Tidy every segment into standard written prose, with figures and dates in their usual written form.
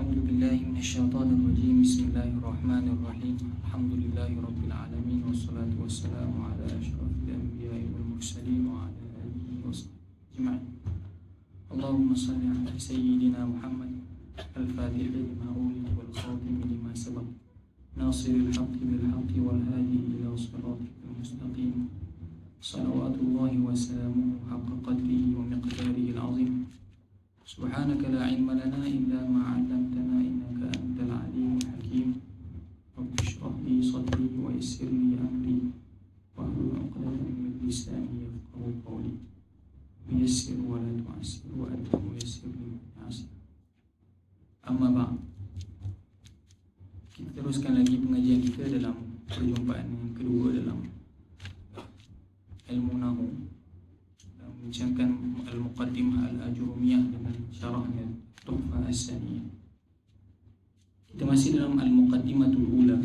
أعوذ بالله من الشيطان الرجيم. بسم الله الرحمن الرحيم. الحمد لله رب العالمين، والصلاة والسلام على أشرف الأنبياء والمرسلين وعلى آله وصحبه أجمعين. اللهم صل على سيدنا محمد الفاتح لما أولد والخاتم لما سبق ناصر الحق بالحق والهادي إلى صراطك المستقيم، صلوات الله وسلامه حق قدره ومقداره العظيم. سبحانك لا علم لنا إلا ما علمتنا إنك أنت العليم الحكيم. رب اشرح لي صدري ويسر لي أمري واحلل عقدة من لساني يفقهوا قولي. ويسر ولا تعسر وأدخل ويسر لي يسر. Amma ba'd. Kita teruskan lagi pengajian kita dalam perjumpaan yang kedua dalam ilmu Nahwu, membincangkan Al-Muqaddimah Al-Ajurumiyah dengan syarahnya Tuhfah As-Saniyah. Kita masih dalam Al-Muqaddimatul Ula.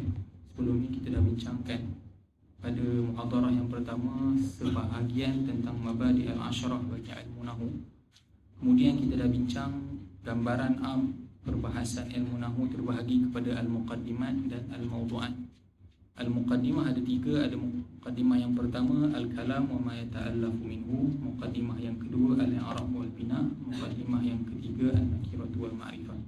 Sebelum ini kita dah bincangkan pada muhadarah yang pertama sebahagian tentang Mabadi' Al-Ashrah bagi ilmu Nahwu. Kemudian kita dah bincang gambaran perbahasan ilmu Nahwu terbahagi kepada Al-Muqaddimat dan Al-Mawdu'at. Al-Muqaddimah ada tiga. Ada Muqaddimah yang pertama Al-Kalam wa ma yata'allafu minhu. Muqaddimah yang kedua Al-I'rab wal Bina. Muqaddimah yang ketiga Al-Nakiratu wal Ma'rifah.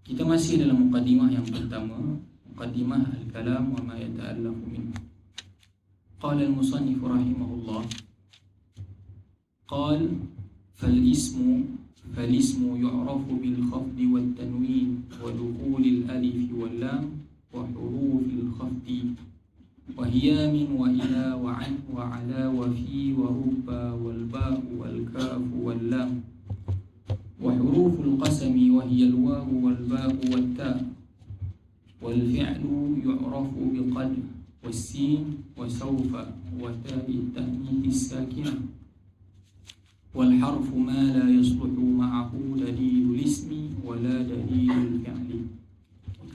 Kita masih dalam Muqaddimah yang pertama, Muqaddimah Al-Kalam wa ma yata'allafu minhu. Qala al-musannif rahimahullah, qal فالاسم يعرف بالخفض والتنوين ودخول الألف واللام وحروف الخفض وهي من وإلى وعن وعلى وفي ورب والباء والكاف واللام وحروف القسم وهي الواو والباء والتاء والفعل يعرف بقد والسين وسوف وتاء التأنيث الساكنة والحرف ما لا يصلح معه دليل الاسم ولا دليل الفعل.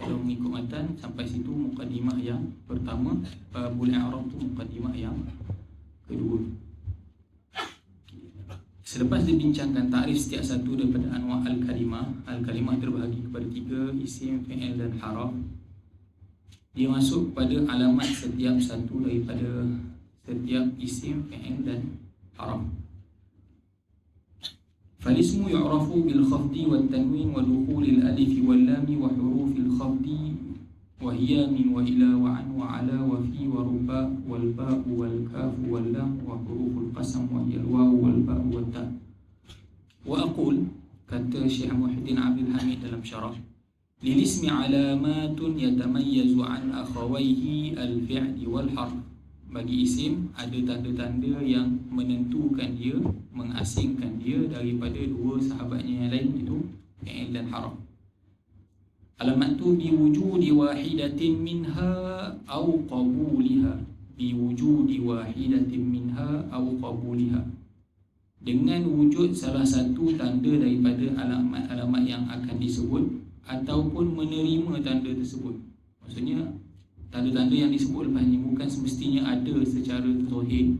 Kalau mengikut matan sampai situ muqaddimah yang pertama. Babul i'rab tu muqaddimah yang kedua. Selepas dibincangkan takrif setiap satu daripada anwa' al-kalimah. Al-kalimah terbahagi kepada tiga: isim, fi'il dan haraf. Dia masuk pada alamat setiap satu daripada setiap isim, fi'il dan haraf. فالاسم يعرف بالخفض والتنوين ودخول الألف واللام وحروف الخفض وهي من وإلى وعن وعلى وفي ورب والباء والكاف واللام وحروف القسم وهي الواو والباء والتاء. وأقول kata Syekh Muhyiddin Abdul Hamid dalam syarah, للاسم علامات يتميز عن أخويه الفعل والحرف. Bagi isim ada tanda-tanda yang menentukan dia, mengasingkan dia daripada dua sahabatnya yang lain, iaitu fi'il dan harf. Alamat tu biwujudi wahidatin minha au qabuliha. Biwujudi wahidatin minha au qabuliha. Dengan wujud salah satu tanda daripada alamat-alamat yang akan disebut ataupun menerima tanda tersebut. Maksudnya tanda-tanda yang disebut lepas ni bukan semestinya ada secara zahir.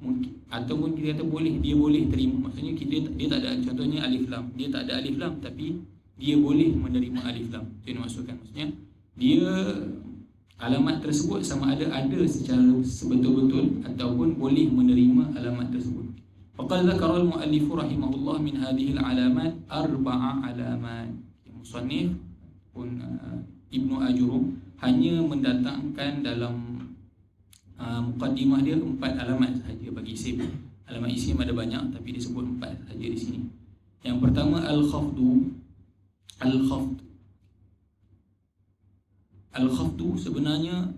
Mungkin ataupun kita kata dia boleh terima. Maksudnya dia tak ada, contohnya alif lam. Dia tak ada alif lam tapi dia boleh menerima alif lam. Itu yang dimaksudkan. Maksudnya dia alamat tersebut sama ada secara sebetul-betul ataupun boleh menerima alamat tersebut. Faqad dzakara al-muallif rahimahullah min hadhihi al-alamat arba'a alamat. Musannif pun Ibnu Ajurum hanya mendatangkan dalam muqaddimah dia 4 alamat sahaja bagi isim. Alamat isim ada banyak tapi disebut 4 sahaja di sini. Yang pertama al-khafdu. Al-khafdu sebenarnya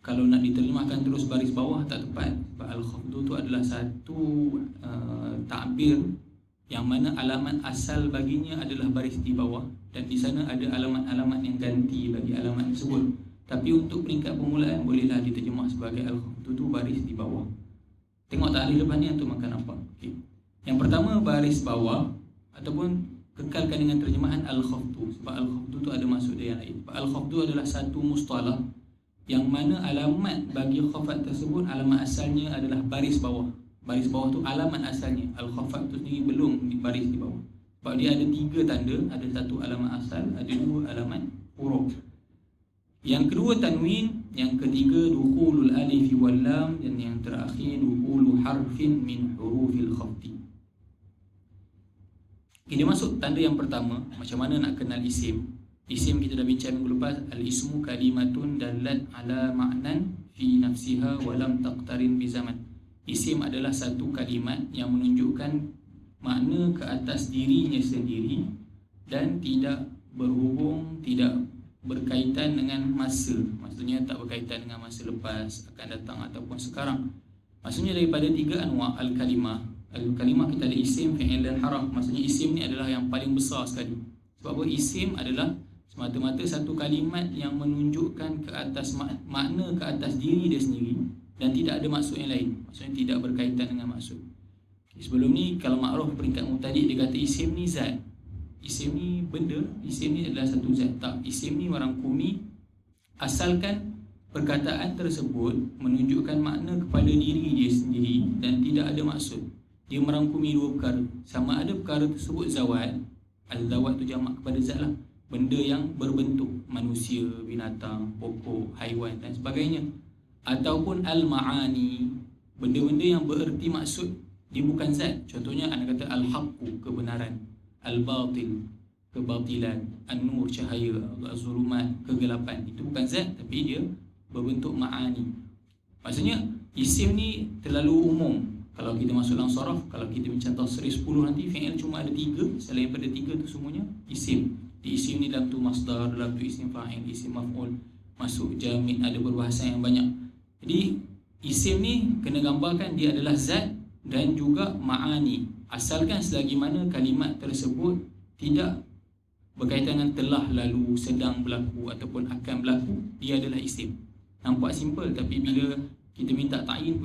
kalau nak diterjemahkan terus baris bawah tak tepat. Sebab al-khafdu tu adalah satu takbir yang mana alamat asal baginya adalah baris di bawah, dan di sana ada alamat-alamat yang ganti bagi alamat tersebut. Tapi untuk peringkat permulaan bolehlah diterjemah sebagai al-khafdu tu baris di bawah. Tengok takrif depan ni untuk makan nampak. Okay. Yang pertama baris bawah ataupun kekalkan dengan terjemahan al-khafdu. Sebab al-khafdu tu ada maksud dia yang lain. Al-khafdu adalah satu mustalah yang mana alamat bagi khafat tersebut, alamat asalnya adalah baris bawah. Baris bawah tu alamat asalnya. Al-khafat tu sendiri belum di baris di bawah. Sebab dia ada 3 tanda. Ada satu alamat asal, kedua tanwin, yang ketiga dukhulul alif wal lam, dan yang terakhir dukhulu harfin min hurufil khafdi. Kita masuk tanda yang pertama, macam mana nak kenal isim. Isim kita dah bincang minggu lepas, al-ismu kalimatun dalat ala ma'nan fi nafsiha wa lam taqtarin bi zaman. Isim adalah satu kalimat yang menunjukkan makna ke atas dirinya sendiri dan tidak berhubung, tidak berkaitan dengan masa. Maksudnya tak berkaitan dengan masa lepas, akan datang ataupun sekarang. Maksudnya daripada tiga anwa' al-kalimah. Al-kalimah kita ada isim, fi'il dan harf. Maksudnya isim ni adalah yang paling besar sekali. Sebab apa? Isim adalah semata-mata satu kalimat yang menunjukkan ke atas makna ke atas diri dia sendiri dan tidak ada maksud yang lain. Maksudnya tidak berkaitan dengan maksud. Sebelum ni kalau ma'ruf peringkat mubtadi' dia kata isim ni zat. Isim ni benda, isim ni adalah satu zat. Tak, isim ni merangkumi asalkan perkataan tersebut menunjukkan makna kepada diri dia sendiri dan tidak ada maksud. Dia merangkumi dua perkara. Sama ada perkara tersebut zawat, al-zawat tu jamak kepada zat lah, benda yang berbentuk, manusia, binatang, pokok, haiwan dan sebagainya, ataupun al-ma'ani, benda-benda yang bererti maksud, dia bukan zat. Contohnya anda kata al-haqqu, kebenaran, al-batil, kebatilan, an-nur, cahaya, az-zulumat, kegelapan. Itu bukan zat tapi dia berbentuk ma'ani. Maksudnya isim ni terlalu umum. Kalau kita masuk dalam saraf, kalau kita bincang tasrif 10 nanti, fi'il cuma ada 3. Selain pada 3 tu semuanya isim. Di isim ni dalam tu masdar, dalam tu isim fa'il, isim maf'ul, masuk jamid, ada perbahasan yang banyak. Jadi isim ni kena gambarkan dia adalah zat dan juga ma'ani. Asalkan selagi mana kalimat tersebut tidak berkaitan dengan telah lalu, sedang berlaku ataupun akan berlaku, dia adalah isim. Nampak simple, tapi bila kita minta ta'yin,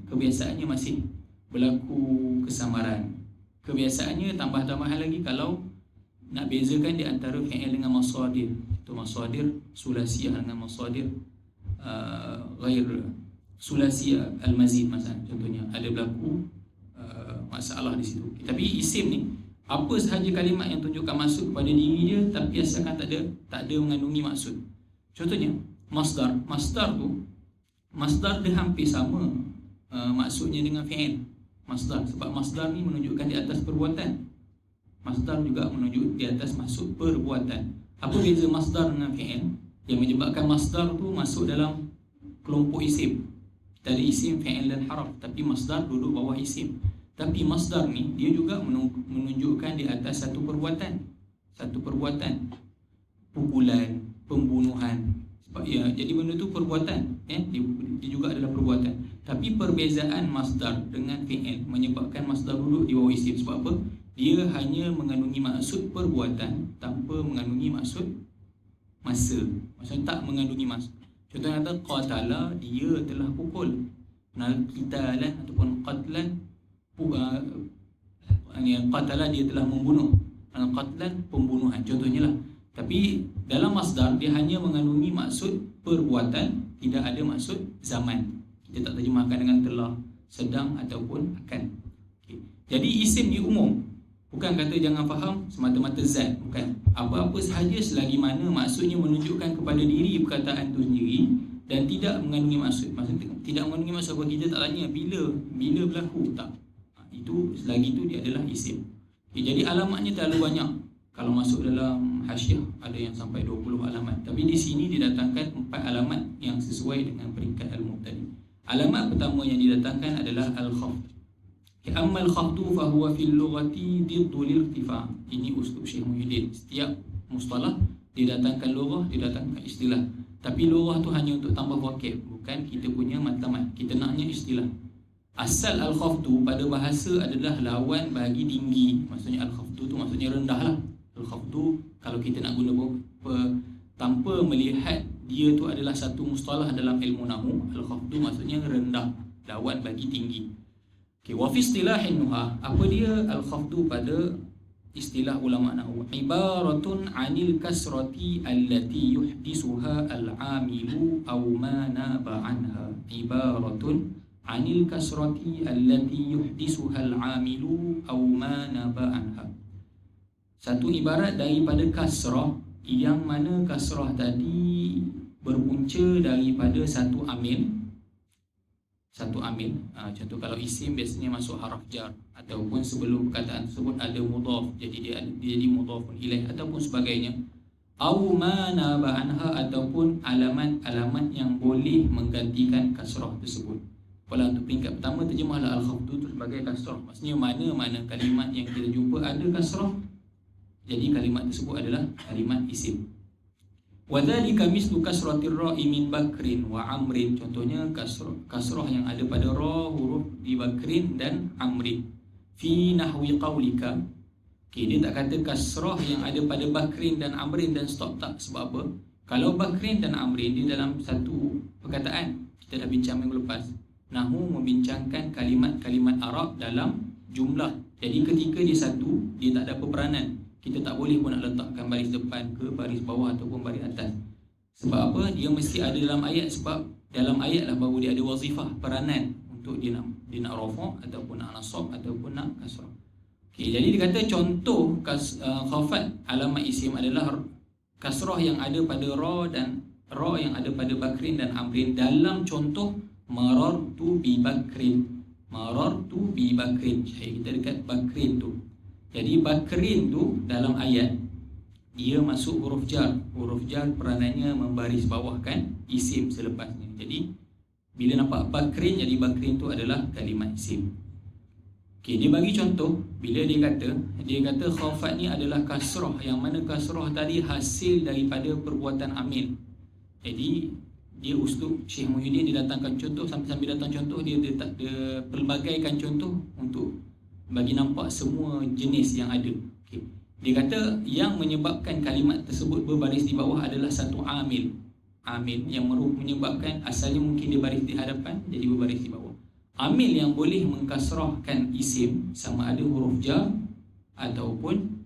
kebiasaannya masih berlaku kesamaran. Kebiasaannya tambah-tambahan lagi kalau nak bezakan di antara fi'il dengan masadir. Itu masadir sulasiyah dengan masadir ghair sulasiyah al-mazid misalnya. Contohnya ada berlaku masalah di situ. Tapi isim ni apa sahaja kalimat yang tunjukkan maksud kepada diri dia tapi asalkan tak ada mengandungi maksud. Contohnya masdar. Masdar dia hampir sama maksudnya dengan fi'il. Masdar, sebab masdar ni menunjukkan di atas perbuatan. Masdar juga menunjuk di atas maksud perbuatan. Apa beza masdar dengan fi'il? Yang menyebabkan masdar tu masuk dalam kelompok isim. Dari isim, fi'il dan harf. Tapi masdar duduk bawah isim. Tapi masdar ni dia juga menunjukkan di atas satu perbuatan. Satu perbuatan. Pukulan, pembunuhan. Ya, jadi benda tu perbuatan, dia juga adalah perbuatan. Tapi perbezaan masdar dengan fi'il menyebabkan masdar duduk di bawah isim. Sebab apa? Dia hanya mengandungi maksud perbuatan tanpa mengandungi maksud masa. Maksudnya tak mengandungi maksud. Contohnya kata qatala, dia telah pukul. Qitalan ataupun qatlan, qatala dia telah membunuh. Qatlan pembunuhan. Contohnya lah. Tapi dalam masdar dia hanya mengandungi maksud perbuatan, tidak ada maksud zaman. Kita tak terjemahkan dengan telah, sedang ataupun akan. Okay. Jadi isim ni umum. Bukan kata jangan faham semata-mata zat, bukan. Apa-apa sahaja selagi mana maksudnya menunjukkan kepada diri perkataan itu sendiri dan tidak mengandungi maksud. Maksudnya tidak mengandungi maksud apa, kita tak tanya bila berlaku, tak. Itu selagi itu dia adalah isim. Okay, jadi alamatnya terlalu banyak. Kalau masuk dalam hasyiah ada yang sampai 20 alamat. Tapi di sini didatangkan 4 alamat yang sesuai dengan peringkat al-mubtadi. Alamat pertama yang didatangkan adalah al-khafd. Amma al-khafdu fa huwa fil lughati diddu lil-irtifa'. Ini uslub Syekh Muhyiddin. Setiap mustalah didatangkan lughah, didatangkan istilah. Tapi lughah tu hanya untuk tambah vocab, bukan kita punya matlamat. Kita naknya istilah. Asal al-khafdu pada bahasa adalah lawan bagi tinggi. Maksudnya al-khafdu tu maksudnya rendah lah. Al-khafdu kalau kita nak guna tanpa melihat dia tu adalah satu mustalah dalam ilmu nahwu, al-khafdu maksudnya rendah, lawan bagi tinggi. Okey, wa fi istilahin nuha, apa dia al-khafdu pada istilah ulama nahwu? Ibaratun 'anil kasrati allati yuhdisuha al-'amilu aw ma naba 'anha. Ibaratun 'anil kasrati allati yuhdisuha al-'amilu aw ma naba 'anha. Satu ibarat daripada kasrah yang mana kasrah tadi berpunca daripada satu amil. Contoh kalau isim biasanya masuk haraf jar, ataupun sebelum perkataan tersebut ada mudhaf, jadi dia jadi mudhafun ilaih ataupun sebagainya. Au ma naba anha, ataupun alamat-alamat yang boleh menggantikan kasrah tersebut. Kalau untuk peringkat pertama, terjemahlah al-khafdu itu sebagai kasrah. Maksudnya mana-mana kalimat yang kita jumpa ada kasrah, jadi kalimat tersebut adalah kalimat isim. Wadzalika mislu kasratir ra'i min bakrin wa amrin. Contohnya kasrah yang ada pada ra huruf di bakrin dan amrin. Fi nahwi qaulika. Okay, dia tak kata kasrah yang ada pada bakrin dan amrin dan stop, tak. Sebab apa? Kalau bakrin dan amrin dia dalam satu perkataan, kita dah bincang minggu lepas. Nahwu membincangkan kalimat-kalimat Arab dalam jumlah. Jadi ketika dia satu, dia tak ada peranan. Kita tak boleh pun nak letakkan baris depan ke baris bawah ataupun baris atas. Sebab apa? Dia mesti ada dalam ayat, sebab dalam ayat lah baru dia ada wazifah, peranan untuk dia nak rafa' ataupun nak nasab ataupun nak kasrah. Okay, jadi dia kata contoh khafat alamat isim adalah kasrah yang ada pada ra dan ra yang ada pada bakrin dan amrin dalam contoh marartu bi bakrin. Marartu bi bakrin. Kita dekat bakrin tu. Jadi bakrin tu dalam ayat dia masuk huruf jar. Huruf jar peranannya membaris bawahkan isim selepasnya. Jadi bila nampak bakrin, jadi bakrin tu adalah kalimat isim. Okey, dia bagi contoh bila dia kata khafat ni adalah kasrah, yang mana kasrah tadi hasil daripada perbuatan amil. Jadi dia uslub Syekh Muhyiddin, dia datangkan contoh, sambil datang contoh dia pelbagaikan contoh untuk bagi nampak semua jenis yang ada. Okay. Dia kata yang menyebabkan kalimat tersebut berbaris di bawah adalah satu amil. Amil yang menyebabkan asalnya mungkin dia baris di hadapan, jadi berbaris di bawah. Amil yang boleh mengkasrahkan isim sama ada huruf jar ataupun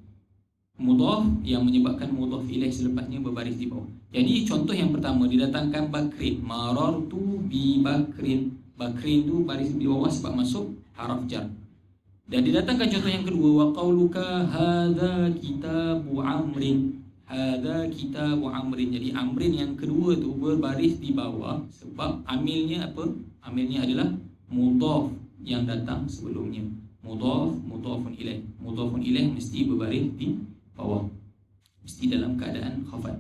mudhaf yang menyebabkan mudhaf ilaih selepasnya berbaris di bawah. Jadi contoh yang pertama didatangkan bakrin. Marartu bi bakrin. Bakrin tu baris di bawah sebab masuk haraf jar. Dan didatangkan contoh yang kedua, wa qauluka hadza kitabu amrin. Hadza kitabu amrin. Jadi amrin yang kedua tu berbaris di bawah sebab amilnya apa? Amilnya adalah mudhaf yang datang sebelumnya. Mudhafun ilaih. Mudhafun ilaih mesti berbaris di bawah. Mesti dalam keadaan khafat.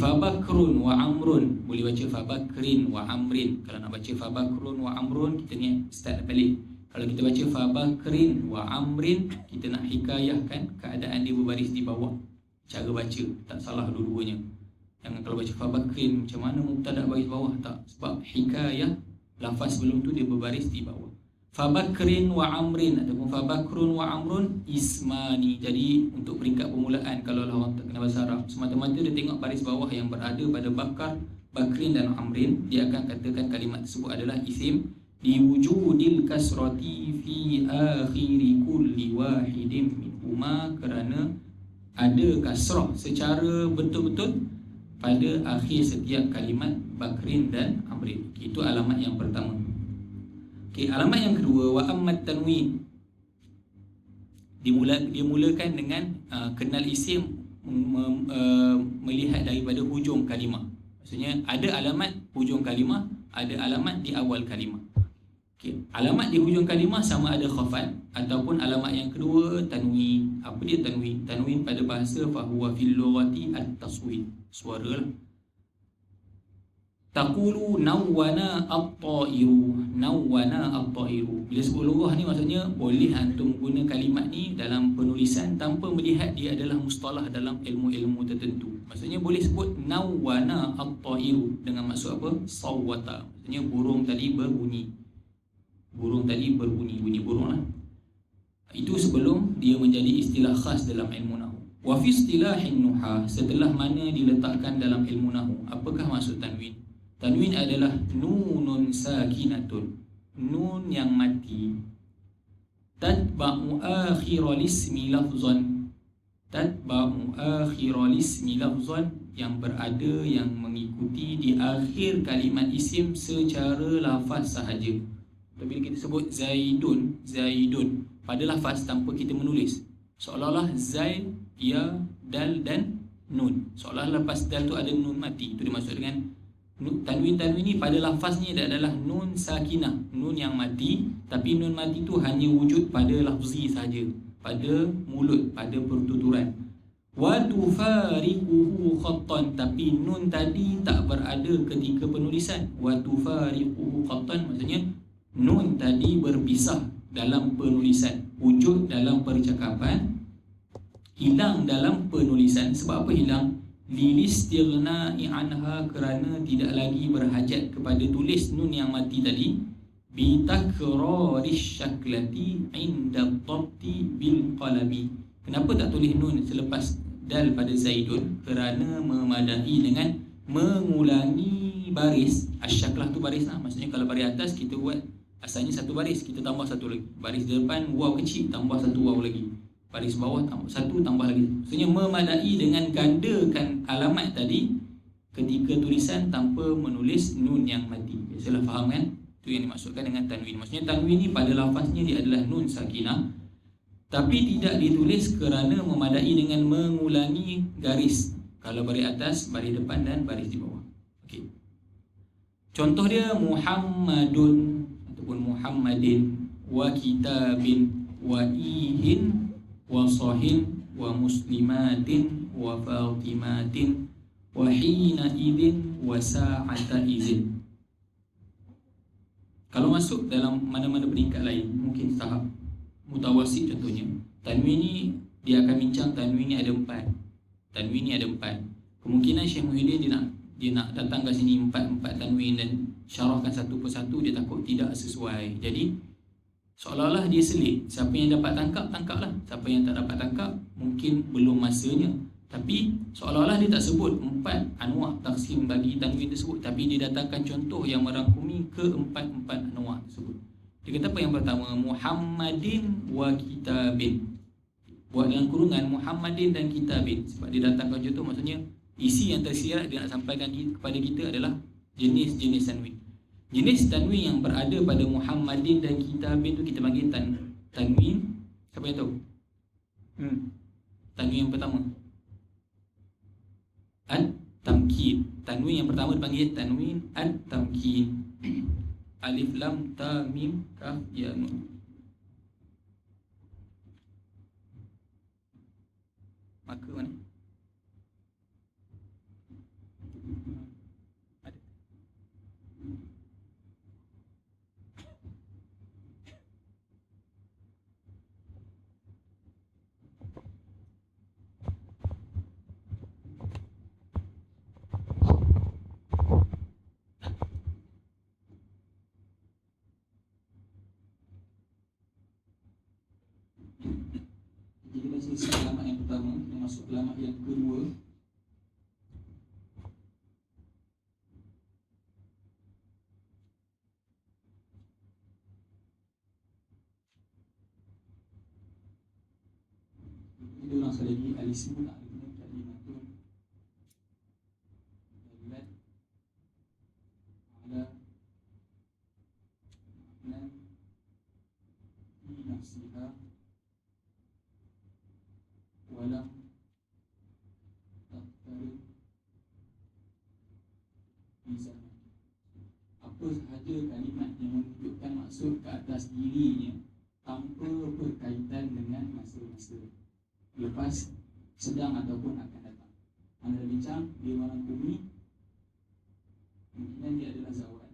Fa bakrun wa amrun. Boleh baca fa bakrin wa amrin. Kalau nak baca fa bakrun wa amrun, kita ni start balik. Kalau kita baca fa bakrin wa amrin, kita nak hikayahkan keadaan dia berbaris di bawah. Cara baca tak salah dua-duanya. Jangan kalau baca fa bakrin macam mana mubtada baris bawah, tak. Sebab hikayah lafaz sebelum tu dia berbaris di bawah. Fa bakrin wa amrin ataupun fa bakrun wa amrun ismani. Jadi untuk peringkat permulaan, kalau orang tak kenal bahasa Arab, semata-mata dia tengok baris bawah yang berada pada bakrin dan amrin, dia akan katakan kalimat tersebut adalah isim diwujudil kasrati fi akhiri kulli wahidin minhuma, kerana ada kasrah secara betul-betul pada akhir setiap kalimat bakrin dan amrin. Itu alamat yang pertama. Okey, alamat yang kedua, wa ammat tanwin. Dimulakan dengan kenal isim melihat daripada hujung kalimah. Maksudnya ada alamat hujung kalimah, ada alamat di awal kalimah. Okay. Alamat di hujung kalimah sama ada khafat ataupun alamat yang kedua tanwin. Apa dia tanwin? Tanwin pada bahasa fahuwa fil lughati at-taswid. Suara lah. Taqulu nawwana at-ta'iru. Nawwana at-ta'iru. Bila sebut lughah ni maksudnya boleh antum guna kalimat ni dalam penulisan tanpa melihat dia adalah mustalah dalam ilmu-ilmu tertentu. Maksudnya boleh sebut nawwana at-ta'iru dengan maksud apa? Sawwata. Maksudnya burung tadi berbunyi. Bunyi burung lah. Itu sebelum dia menjadi istilah khas dalam ilmu nahwu. Wa fi istilahin nuhah, setelah mana diletakkan dalam ilmu nahwu. Apakah maksud tanwin? Tanwin adalah nunun sakinatun, nun yang mati, tatba'u akhiral ismi lafzan. Tatba'u akhiral ismi lafzan, yang berada, yang mengikuti di akhir kalimat isim secara lafaz sahaja. Bila kita sebut Zaidun pada lafaz tanpa kita menulis, seolah-olah Zaid, ya, dal dan nun. Seolah lepas dal tu ada nun mati. Itu dimaksud dengan Tanwin ni pada lafaznya dia adalah nun sakinah, nun yang mati, tapi nun mati tu hanya wujud pada lafzi saja, pada mulut, pada pertuturan. Wa tufariquhu khattan, tapi nun tadi tak berada ketika penulisan. Wa tufariquhu khattan maksudnya nun tadi berpisah dalam penulisan, wujud dalam percakapan, hilang dalam penulisan. Sebab apa hilang? Lilistirna'i anha, kerana tidak lagi berhajat kepada tulis nun yang mati tadi. Bitakrarish syaklati inda dhabti bil qalami. Kenapa tak tulis nun selepas dal pada Zaidun? Kerana memadahi dengan mengulangi baris. Asyaklah tu baris lah. Maksudnya kalau baris atas kita buat asalnya satu baris, kita tambah satu lagi. Baris depan waw kecil, tambah satu waw lagi. Baris bawah satu tambah lagi. Maksudnya memadai dengan gandakan alamat tadi ketika tulisan tanpa menulis nun yang mati. Biasalah faham kan? Itu yang dimaksudkan dengan tanwin. Maksudnya tanwin ni pada lafaznya dia adalah nun sakinah, tapi tidak ditulis kerana memadai dengan mengulangi garis. Kalau baris atas, baris depan dan baris di bawah. Okey. Contoh dia Muhammadun ataupun Muhammadin, wa kitabin, wa ihin, wa sahin, wa muslimatin, wa fatimatin, wa hina idin, wa sa'ata izin. Kalau masuk dalam mana-mana peringkat lain, mungkin tahap mutawasid contohnya, tanwin ni dia akan bincang tanwin ni ada 4. Tanwin ni ada 4. Kemungkinan Syekh Muhyiddin dia nak datang ke sini 4 tanwin dan syarahkan satu persatu, dia takut tidak sesuai. Jadi seolah-olah dia selit. Siapa yang dapat tangkaplah. Siapa yang tak dapat tangkap, mungkin belum masanya. Tapi seolah-olah dia tak sebut 4 anwa' taksim bagi tanwin tersebut, tapi dia datangkan contoh yang merangkumi ke-4 anwa' tersebut. Dia kata apa yang pertama? Muhammadin wa kitabin. Buat dalam kurungan Muhammadin dan kitabin. Sebab dia datangkan contoh, maksudnya isi yang tersirat dia nak sampaikan kepada kita adalah jenis-jenis tanwin. Jenis tanwin yang berada pada Muhammadin dan kitabin tu kita panggil tanwin. Siapa yang tahu? Tanwin yang pertama At-tamkin. Tanwin yang pertama dipanggil tanwin at-tamkin. Alif lam ta mim kaf ya nun. Maka mana? Selesai alamat yang pertama, kita masuk alamat yang kedua. Kita ulang sekali lagi. Al-ismu ta'rifun kalimatun dallat ala ma'nan fi nafsiha walam taktarib bisa. Apa sahaja kalimat yang menunjukkan maksud ke atas dirinya tanpa berkaitan dengan masa-masa lepas, sedang ataupun akan datang. Anda bincang dia merangkumi, kemungkinan dia adalah zawan.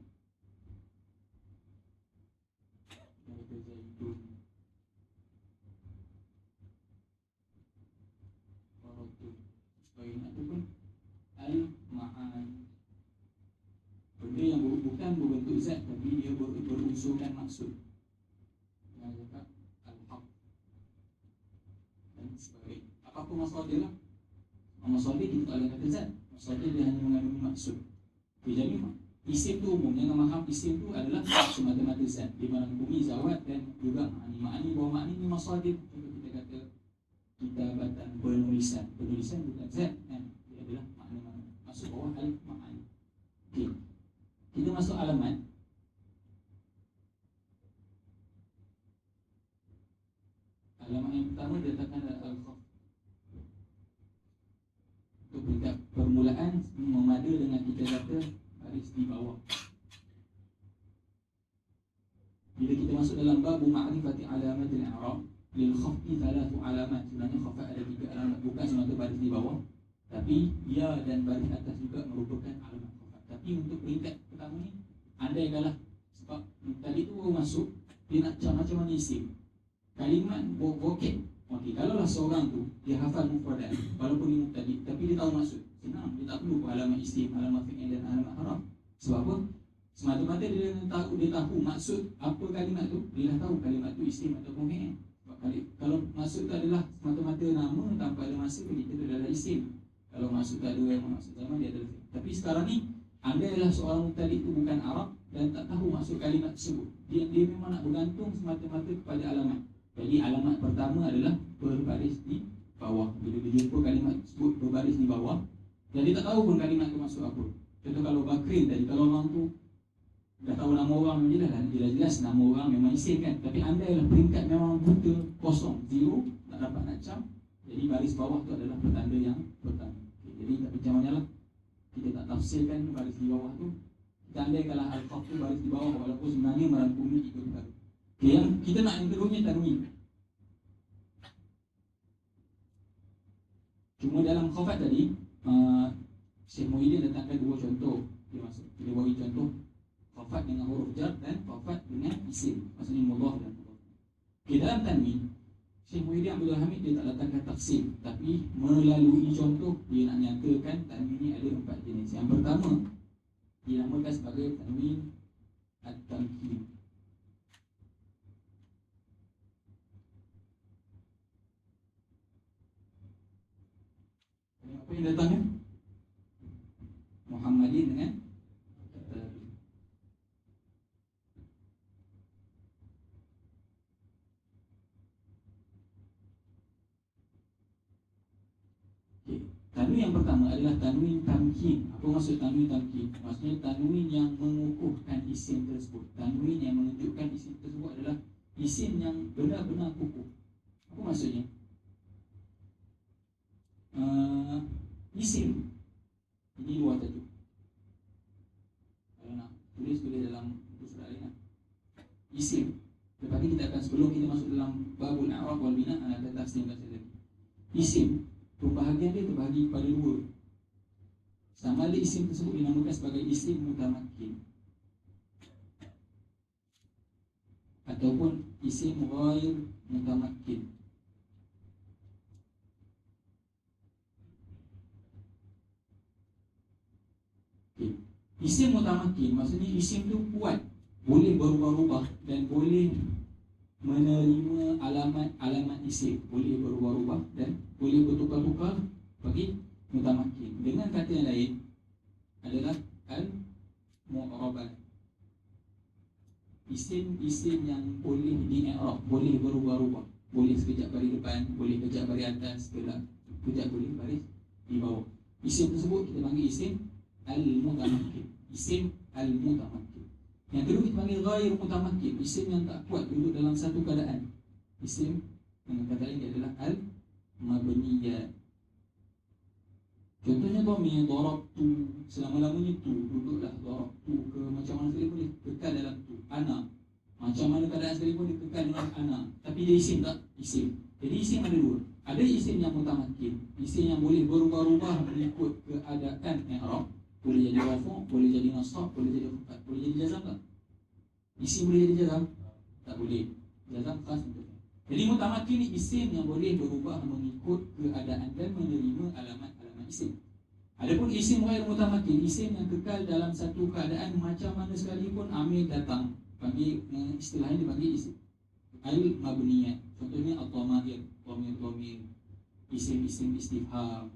Daripada Zaidun, ataupun al-ma'an, benda yang bukan berbentuk zat tapi dia berunsurkan maksud. Yang cakap al-haq dan sebagainya. Apa-apa masalah dia lah. Masalah dia kita tak boleh kata zat. Masalah dia hanya mengandungi maksud. Jadi isim tu umum. Jangan faham isim tu adalah semata-mata zat. Dia merangkumi zawat dan juga ma'ani. Ma'ani bahawa ma'ani ni masalah dia. Kita kata kitabatan, penulisan. Penulisan bukan zat kan? Dia adalah makna-makna. Masuk bawah al-ma'ani. Okey. Kita masuk alamat. Alamat yang pertama diletakkan adalah al-khaf. Untuk peringkat permulaan memadu dengan kita kata baris berbaris di bawah. Bila kita masuk dalam bab ma'rifati alamatil i'rab, lil khafdi thalathu alamat. Sebenarnya khafat ada 3 alamat, bukan semata baris di bawah, tapi ya dan baris atas juga merupakan alamat khafat. Tapi untuk peringkat pertama ni, andai kalah sebab tadi tu masuk, dia nak macam mana isim kalimat vocab. Okey, kalaulah seorang tu dia hafal mufradat walaupun dia mubtadi, tapi dia tahu maksud, senang, dia tak perlu alamat isim, alamat fi'il dan alamat haraf. Sebab apa? Semata-mata dia tahu maksud apa kalimat tu, dia dah tahu kalimat tu isim ataupun fi'il. Kalau maksud tu adalah semata-mata nama tanpa ada masa, kita tu adalah isim. Kalau maksud tu ada yang maksud zaman, dia adalah fi'il. Tapi sekarang ni, andailah seorang mubtadi tu bukan Arab dan tak tahu maksud kalimat tersebut, dia memang nak bergantung semata-mata kepada alamat. Jadi alamat pertama adalah berbaris di bawah. Bila dia jumpa kalimat tersebut berbaris di bawah, dan dia tak tahu pun kalimat tu maksud apa. Contoh kalau Bakrin tadi, kalau orang tu dah tahu nama orang, je dah jelas nama orang memang isim kan. Tapi andailah peringkat memang buta, kosong, zero, tak dapat nak cam, jadi baris bawah tu adalah petanda yang pertama. Jadi tak macam mana lah, kita tak tafsirkan baris di bawah tu. Kita andaikanlah al-khaf tu baris di bawah, walaupun sebenarnya merangkumi 3 perkara. Yang kita nak yang keduanya tanwin. Cuma dalam khafat tadi, Syekh Muhyiddin datangkan 2 contoh. Dia bagi contoh khafat dengan huruf jar dan khafat dengan isim, maksudnya mudhaf dan mudhaf. Okay, dalam tanwin, Syekh Muhyiddin Abdul Hamid dia tak datangkan tafsir, tapi melalui contoh dia nak nyatakan tanwin ni ada 4 jenis. Yang pertama, dinamakan sebagai tanwin at-tamkin. Apa yang datang kan? Muhammadin dengan tanwin yang pertama adalah tanwin tamkin. Apa maksud tanwin tamkin? Maksudnya tanwin yang mengukuhkan isim tersebut. Tanwin yang menunjukkan isim tersebut adalah isim yang benar-benar kukuh. Apa maksudnya? Isim ini luar tajuk. Kalau nak tulis dalam surat lain lah. Isim. Lepas ni kita akan, sebelum kita masuk dalam babul a'rab wal bina, akan tafsirkan sekali. Isim, pembahagian dia terbahagi kepada 2. Sama ada isim tersebut dinamakan sebagai isim mutamakkin ataupun isim ghair mutamakkin. Isim mutamakkin maksudnya isim tu kuat, boleh berubah-ubah dan boleh menerima alamat isim, boleh berubah-ubah dan boleh bertukar-tukar bagi mutamakkin. Dengan kata yang lain adalah al-mu'rabat. Isim yang boleh di-i'rab, boleh berubah-ubah, boleh sekejap baris depan, boleh sekejap baris atas, sekejap boleh baris di bawah. Isim tersebut kita panggil isim al-mutamakkin. Isim al-mutamakkin. Yang kedua kita panggil ghair mutamakkin, isim yang tak kuat duduk dalam satu keadaan. Isim dengan kata lain adalah al-mabniyat. Contohnya dhamir darabtu, selama-lamanya tu duduklah darabtu ke macam mana sekali boleh kekal dalam tu. Ana, macam mana keadaan sekali pun dia kekal dengan ana. Tapi dia isim tak? Isim. Jadi isim ada 2. Ada isim yang mutamakkin, isim yang boleh berubah-ubah mengikut keadaan i'rab. Boleh jadi rafu', boleh jadi nasab, boleh jadi khafat, boleh jadi jazam tak? Isim boleh jadi jazam? Tak boleh. Jazam khas untuk. Jadi mutamakkin ni isim yang boleh berubah mengikut keadaan dan menerima alamat-alamat isim. Adapun isim ghair mutamakkin, isim yang kekal dalam satu keadaan macam mana sekalipun amil datang, panggil istilahnya dipanggil isim al-mabniyat. Contohnya al-dhamair, dhamir, isim-isim istifham,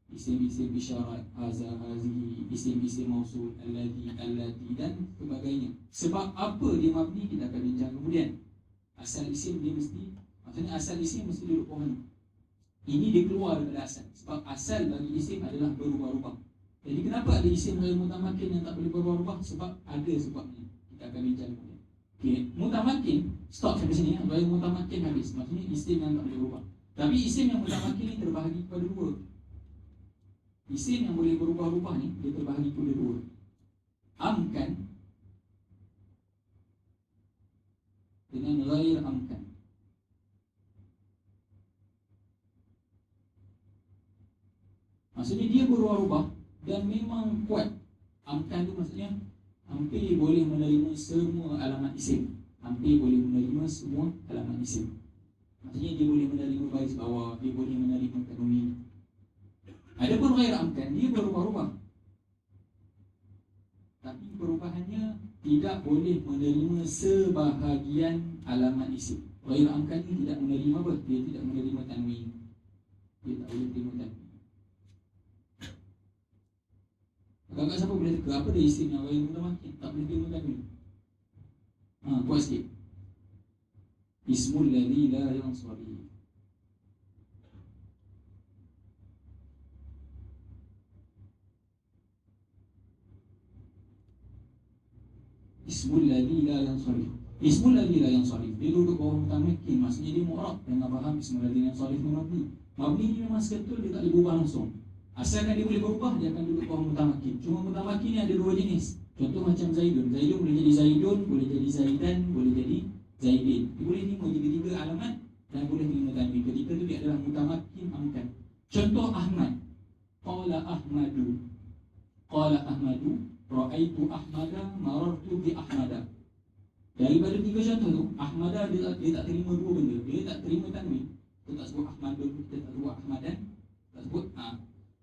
isim-isim isyarat, haza, hazihi, isim-isim mausul, alladhi, allati dan sebagainya. Sebab apa dia mabni kita akan bincang kemudian. Asal isim dia mesti, maksudnya asal isim mesti duduk pohon. Ini dia keluar daripada asal. Sebab asal bagi isim adalah berubah-ubah. Jadi kenapa ada isim ghair mutamakkin yang tak boleh berubah-ubah? Sebab ada sebabnya. Kita akan bincang kemudian. Okey, mutamakkin stop sampai sini ya. Ghair mutamakkin habis. Maksudnya isim yang tak boleh berubah. Tapi isim yang mutamakkin ni terbahagi kepada 2. Isim yang boleh berubah-ubah ni dia terbahagi kepada 2. amkan dengan ghair amkan. Maksudnya dia berubah-ubah dan memang kuat. Amkan tu maksudnya hampir boleh menerima semua alamat isim. Hampir boleh menerima semua alamat isim. Maksudnya dia boleh menerima baris bawah, dia boleh menerima tanwin. Adapun ghair amkan, dia berubah-ubah. Tapi perubahannya tidak boleh menerima sebahagian alamat isim. Ghair amkan ni tidak menerima apa? Dia tidak menerima tanwin. Dia tak boleh terima tanwin. Agak-agak siapa boleh teka apa dia isim yang ghair mutamakin? Tak boleh terima tanwin. Kuat sikit. Ismul ladzi la yansarif. Ismul ladzi la yansarif. Ismul ladzi la yansarif. Dia duduk bawah mutamakin, maksudnya dia mu'rab. Jangan faham ismul ladzi la yansarif ni mabni. Mabni ni memang seketul, dia tak boleh berubah langsung. Asalkan dia boleh berubah, dia akan duduk bawah mutamakin. Cuma mutamakin ni ada dua jenis. Contoh macam Zaidun. Zaidun boleh jadi Zaidun, boleh jadi Zaidan, boleh jadi Zaidin. Dia boleh terima tiga-tiga alamat dan boleh terima tanwin. Ketika itu dia adalah mutamakin amkan. Contoh Ahmad. Qala Ahmadu. Qala Ahmadu. Ra'aitu Ahmada. Marartu bi Ahmada. Daripada tiga contoh tu, Ahmada dia tak terima dua benda. Dia tak terima tanwin. Kita tak sebut Ahmadun, kita tak sebut Ahmadan. Tak sebut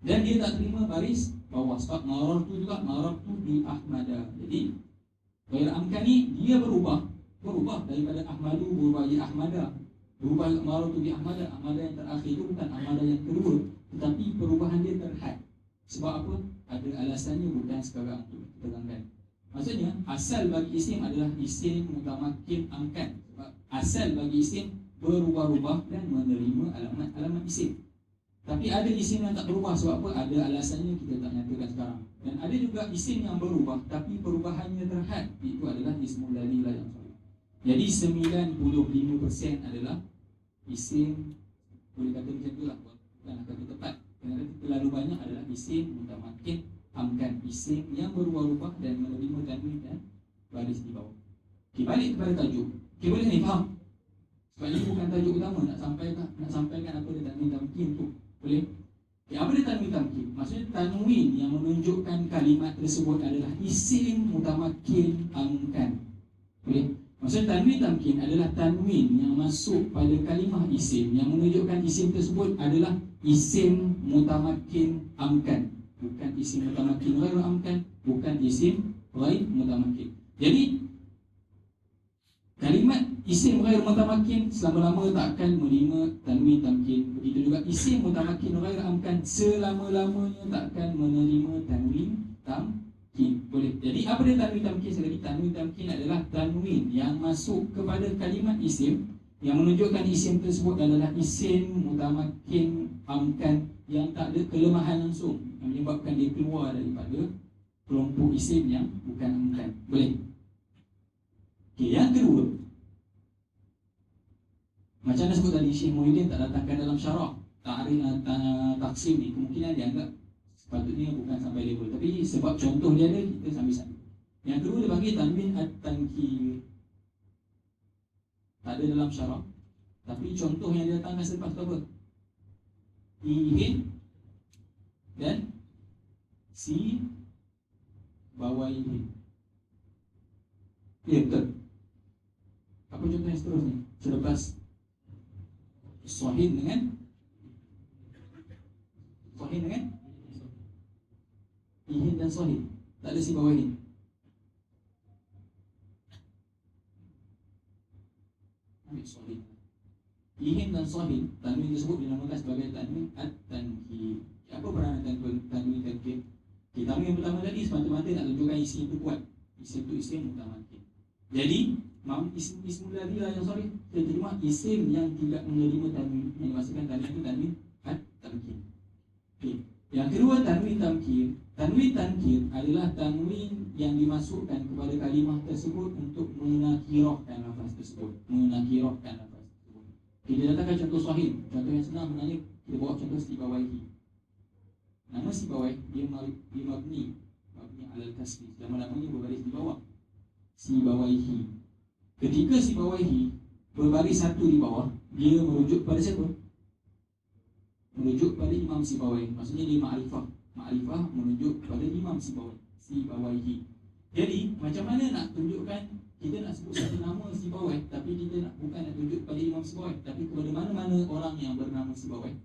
dan dia tak terima baris bawah. Sebab marartu juga, marartu bi Ahmada. Jadi ghair amkan ni dia berubah daripada Ahmadu berubah jadi Ahmada. Berubah marartu bi Ahmada. Ahmada yang terakhir itu bukan Ahmada yang kedua, tetapi perubahan dia terhad. Sebab apa? Ada alasannya, bukan sekarang untuk diterangkan. Maksudnya asal bagi isim adalah isim mutamakin amkan. Sebab asal bagi isim berubah-ubah dan menerima alamat-alamat isim. Tapi ada isim yang tak berubah. Sebab apa? Ada alasannya, kita tak nyatakan sekarang. Dan ada juga isim yang berubah tapi perubahannya terhad. Itu adalah ismul ladzi la yansarif. Jadi 95% adalah isim, boleh kata macam tu lah, bukanlah kata tepat. Kerana terlalu banyak adalah isim mutamakin amkan, isim yang berubah-ubah dan menerima tanwin dan baris di bawah. Okay, balik kepada tajuk. Okay, boleh ni faham? Sebab ini bukan tajuk utama. Nak sampaikan apa dia tanwin tamkin tu. Boleh? Okay, apa dia tanwin tamkin? Maksudnya tanwin yang menunjukkan kalimat tersebut adalah isim mutamakin amkan. Boleh? Maksudnya tanwin tamkin adalah tanwin yang masuk pada kalimah isim yang menunjukkan isim tersebut adalah isim mutamakin amkan. Bukan isim mutamakin ghair amkan, bukan isim ghair mutamakin. Jadi kalimat isim ghair mutamakin selama-lama tak akan menerima tanwin tamkin. Begitu juga isim mutamakin ghair amkan selama-lamanya tak akan menerima tanwin tamkin. Boleh. Jadi apa dia tanwin tamkin? Sekali lagi, tanwin tamkin adalah tanwin yang masuk kepada kalimat isim yang menunjukkan isim tersebut adalah isim mutamakin amkan yang tak ada kelemahan langsung, yang menyebabkan dia keluar daripada kelompok isim yang bukan amkan. Boleh? Okay, yang kedua, macam mana sebut tadi, Syekh Muhyiddin tak datangkan dalam syarah ta'rif taksim ni, kemungkinan dia anggap sepatutnya bukan sampai level. Tapi sebab contoh dia ada, kita sambil-sambil. Yang kedua dia panggil tanwin at-tankir. Tak ada dalam syarah, tapi contoh yang dia datangkan selepas tu apa? Ihin dan si bawah ihin. Ya, betul. Apa contoh yang seterusnya? Selepas Sohin dengan Ihin dan Sohin. Tak ada si bawah ihin. Ambil Sohin. Ihin dan Sohin, tanwin tersebut dinamakan sebagai tanwin at-tankir. Apa peranan tanwin tankir? Tanwin yang pertama tadi semata-mata nak tunjukkan isim itu kuat. Isim itu isim mutamakin. Jadi ismul ladzi la yansarif, kita terima isim yang tidak menerima tanwin. Yang dimaksudkan tanwin itu tanwin at-tankir. Okay. Yang kedua, tanwin tamkir. Tanwin tamkir adalah tanwin yang dimasukkan kepada kalimah tersebut untuk menakirahkan lafaz tersebut. Kita datangkan contoh sahih. Contoh yang senang sebenarnya, kita bawa contoh Sibawaihi. Nama Sibawaihi dia mabni mabni alal kasri, lama-lamanya berbaris di bawah. Sibawaihi. Ketika sibawaihi berbaris satu di bawah, dia merujuk pada siapa? Merujuk pada Imam Sibawaihi. Maksudnya dia ma'rifah. Ma'rifah merujuk pada Imam Sibawaihi. Jadi macam mana nak tunjukkan, kita nak sebut satu nama Sibawaihi, tapi kita nak bukan nak tunjuk pada Imam Sibawaihi, tapi kepada mana-mana orang yang bernama Sibawaihi.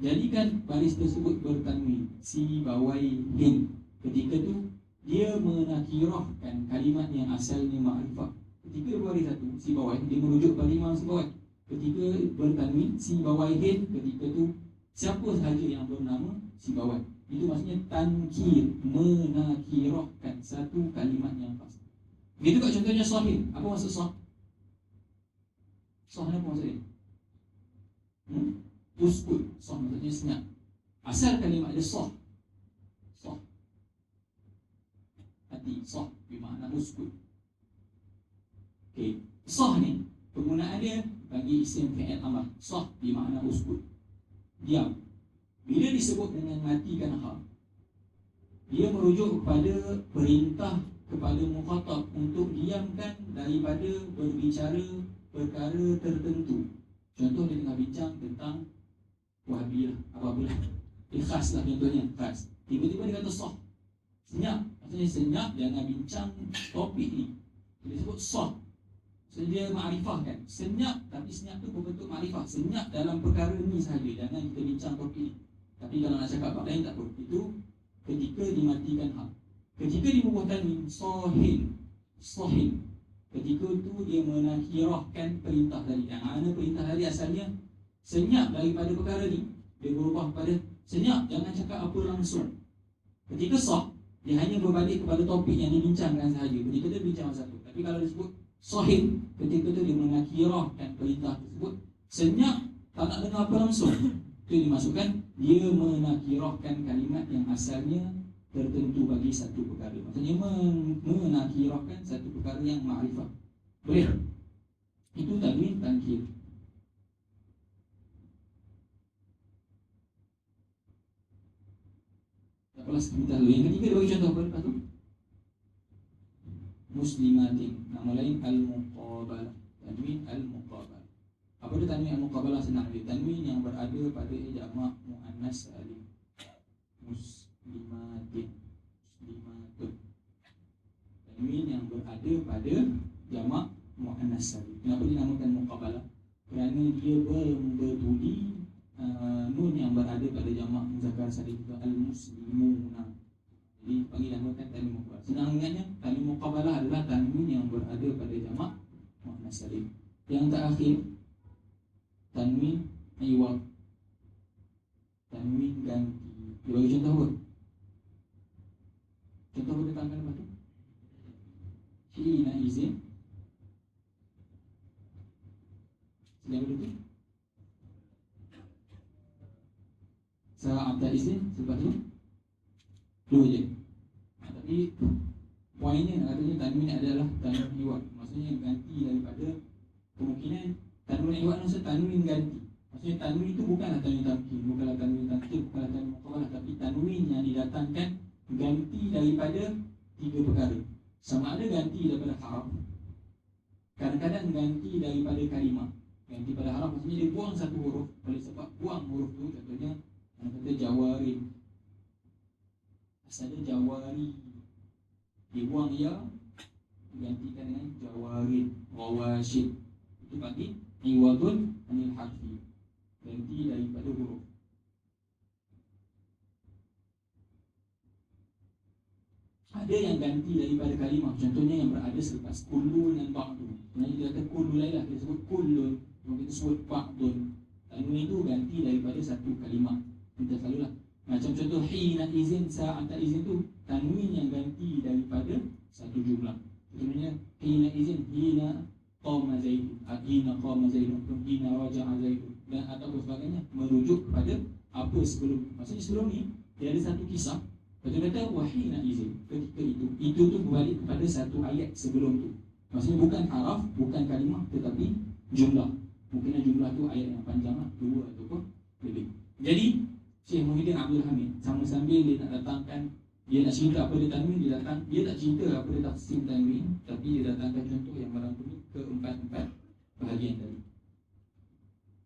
Jadikan baris tersebut bertanwin, Sibawaihin. Ketika tu dia menakirahkan kalimat yang asalnya ma'rifah. Ketika berbaris satu Sibawaihi, dia merujuk pada Imam Sibawaihi. Ketika bertanwin Sibawaihin, ketika tu siapa sahaja yang bernama Sibawaihi. Itu maksudnya tankir, menakirahkan satu kalimat yang khas. Begitu kat contohnya sahih. Apa maksud sah? Sah apa maksudnya? Uskut. Sah maksudnya senyap. Asal kalimat dia sah. Sah. Hati. Sah bermakna uskut. Okey. Sah ni penggunaan dia bagi isim fi'il amr. Sah bermakna uskut. Diam. Bila disebut dengan matikan ha, dia merujuk kepada perintah kepada mukhatab untuk diamkan daripada berbicara perkara tertentu. Contoh dia tengah bincang tentang Wahabiyah, apa-apalah. Khas lah contohnya, khas. Tiba-tiba dia kata sah. Senyap. Maksudnya senyap, jangan bincang topik ni. Dia sebut sah. Maksudnya dia ma'rifah kan. Senyap, tapi senyap tu berbentuk ma'rifah. Senyap dalam perkara ni sahaja. Jangan kita bincang topik ni. Tapi kalau nak cakap bab lain tak apa. Itu ketika dimatikan hak. Ketika dibubuh tanwin sahin. Sahin. Ketika tu dia menakirahkan perintah tadi. Yang mana perintah tadi asalnya senyap daripada perkara ni, dia berubah kepada senyap, jangan cakap apa langsung. Ketika sah, dia hanya berbalik kepada topik yang dibincangkan sahaja. Ketika tu bincang satu. Tapi kalau disebut sahin, ketika tu dia menakirahkan perintah tersebut senyap, tak nak dengar apa langsung. Itu dimasukkan dia menakirahkan kalimat yang asalnya tertentu bagi satu perkara. Maksudnya menakirahkan satu perkara yang ma'rifah. Boleh? Itu tanwin tankir. Tak apalah sebentar dulu. Yang ketiga dia bagi contoh apa lepas tu? Muslimatin. Nama lain al-muqabalah. Tanwin al-muqabalah. Apa dia tanwin al-muqabalah? Senang dia. Tanwin yang berada pada jamak muannas salim. Muslimatin. Muslimatun. Tanwin yang berada pada jamak muannas salim. Kenapa dinamakan muqabalah? Kerana dia membetuli nun yang berada pada jamak muzakkar salim itu al-muslimuna. Jadi panggil namakan tanwin muqabalah. Senang ingatnya, tanwin muqabalah adalah tanwin yang berada pada jamak muannas salim. Yang terakhir tanwin iwad. Tanwin ganti. Dia bagi contoh apa? Contoh apa datangkan lepas tu? Hina izin. Sedang dulu tu Sa'ata izin. Selepas tu dua je. Tapi poinnya katanya tanwin adalah tanwin iwad. Maksudnya ganti daripada kemungkinan tanwin iwad maksudnya tanwin ganti. Maksudnya tanwin itu bukanlah tanwin tamkin, bukanlah tanwin tankir, bukanlah tanwin muqabalah, tapi tanwin yang didatangkan ganti daripada tiga perkara. Sama ada ganti daripada haraf, kadang-kadang ganti daripada kalimah. Ganti pada haraf maksudnya dia buang satu huruf. Oleh sebab buang huruf tu, contohnya yang kata jawarin, asal dia jawari, dia buang ya, digantikan dengan jawarin. Rawashid itu panggil iwadun anil harfi, ganti daripada huruf. Ada yang ganti daripada kalimah. Contohnya yang berada selepas kullun dan ba'dun. Sebenarnya dia kata kullun lain lah. Dia sebut kullun, kita sebut ba'dun. Tanwin itu ganti daripada satu kalimah. Kita selalulah. Macam contoh hina izin, sa'ata izin tu tanwin yang ganti daripada satu jumlah. Contohnya hina izin, hina qama zaidun, hina qama zaidun, hina raja'a zaidun, dan atau sebagainya, merujuk kepada apa sebelum. Maksudnya sebelum ni dia ada satu kisah. Lepas tu kata wahina izin, ketika itu tu berbalik kepada satu ayat sebelum tu. Maksudnya bukan haraf, bukan kalimah, tetapi jumlah. Mungkin jumlah tu ayat yang panjang lah, 2 ataupun lebih. Jadi Syekh Muhyiddin Abdul Hamid sama sambil dia nak datangkan, Dia nak cerita apa dia tanwin, dia tak cerita apa dia taksim tanwin, tapi dia datangkan contoh yang merangkumi keempat-empat bahagian tadi.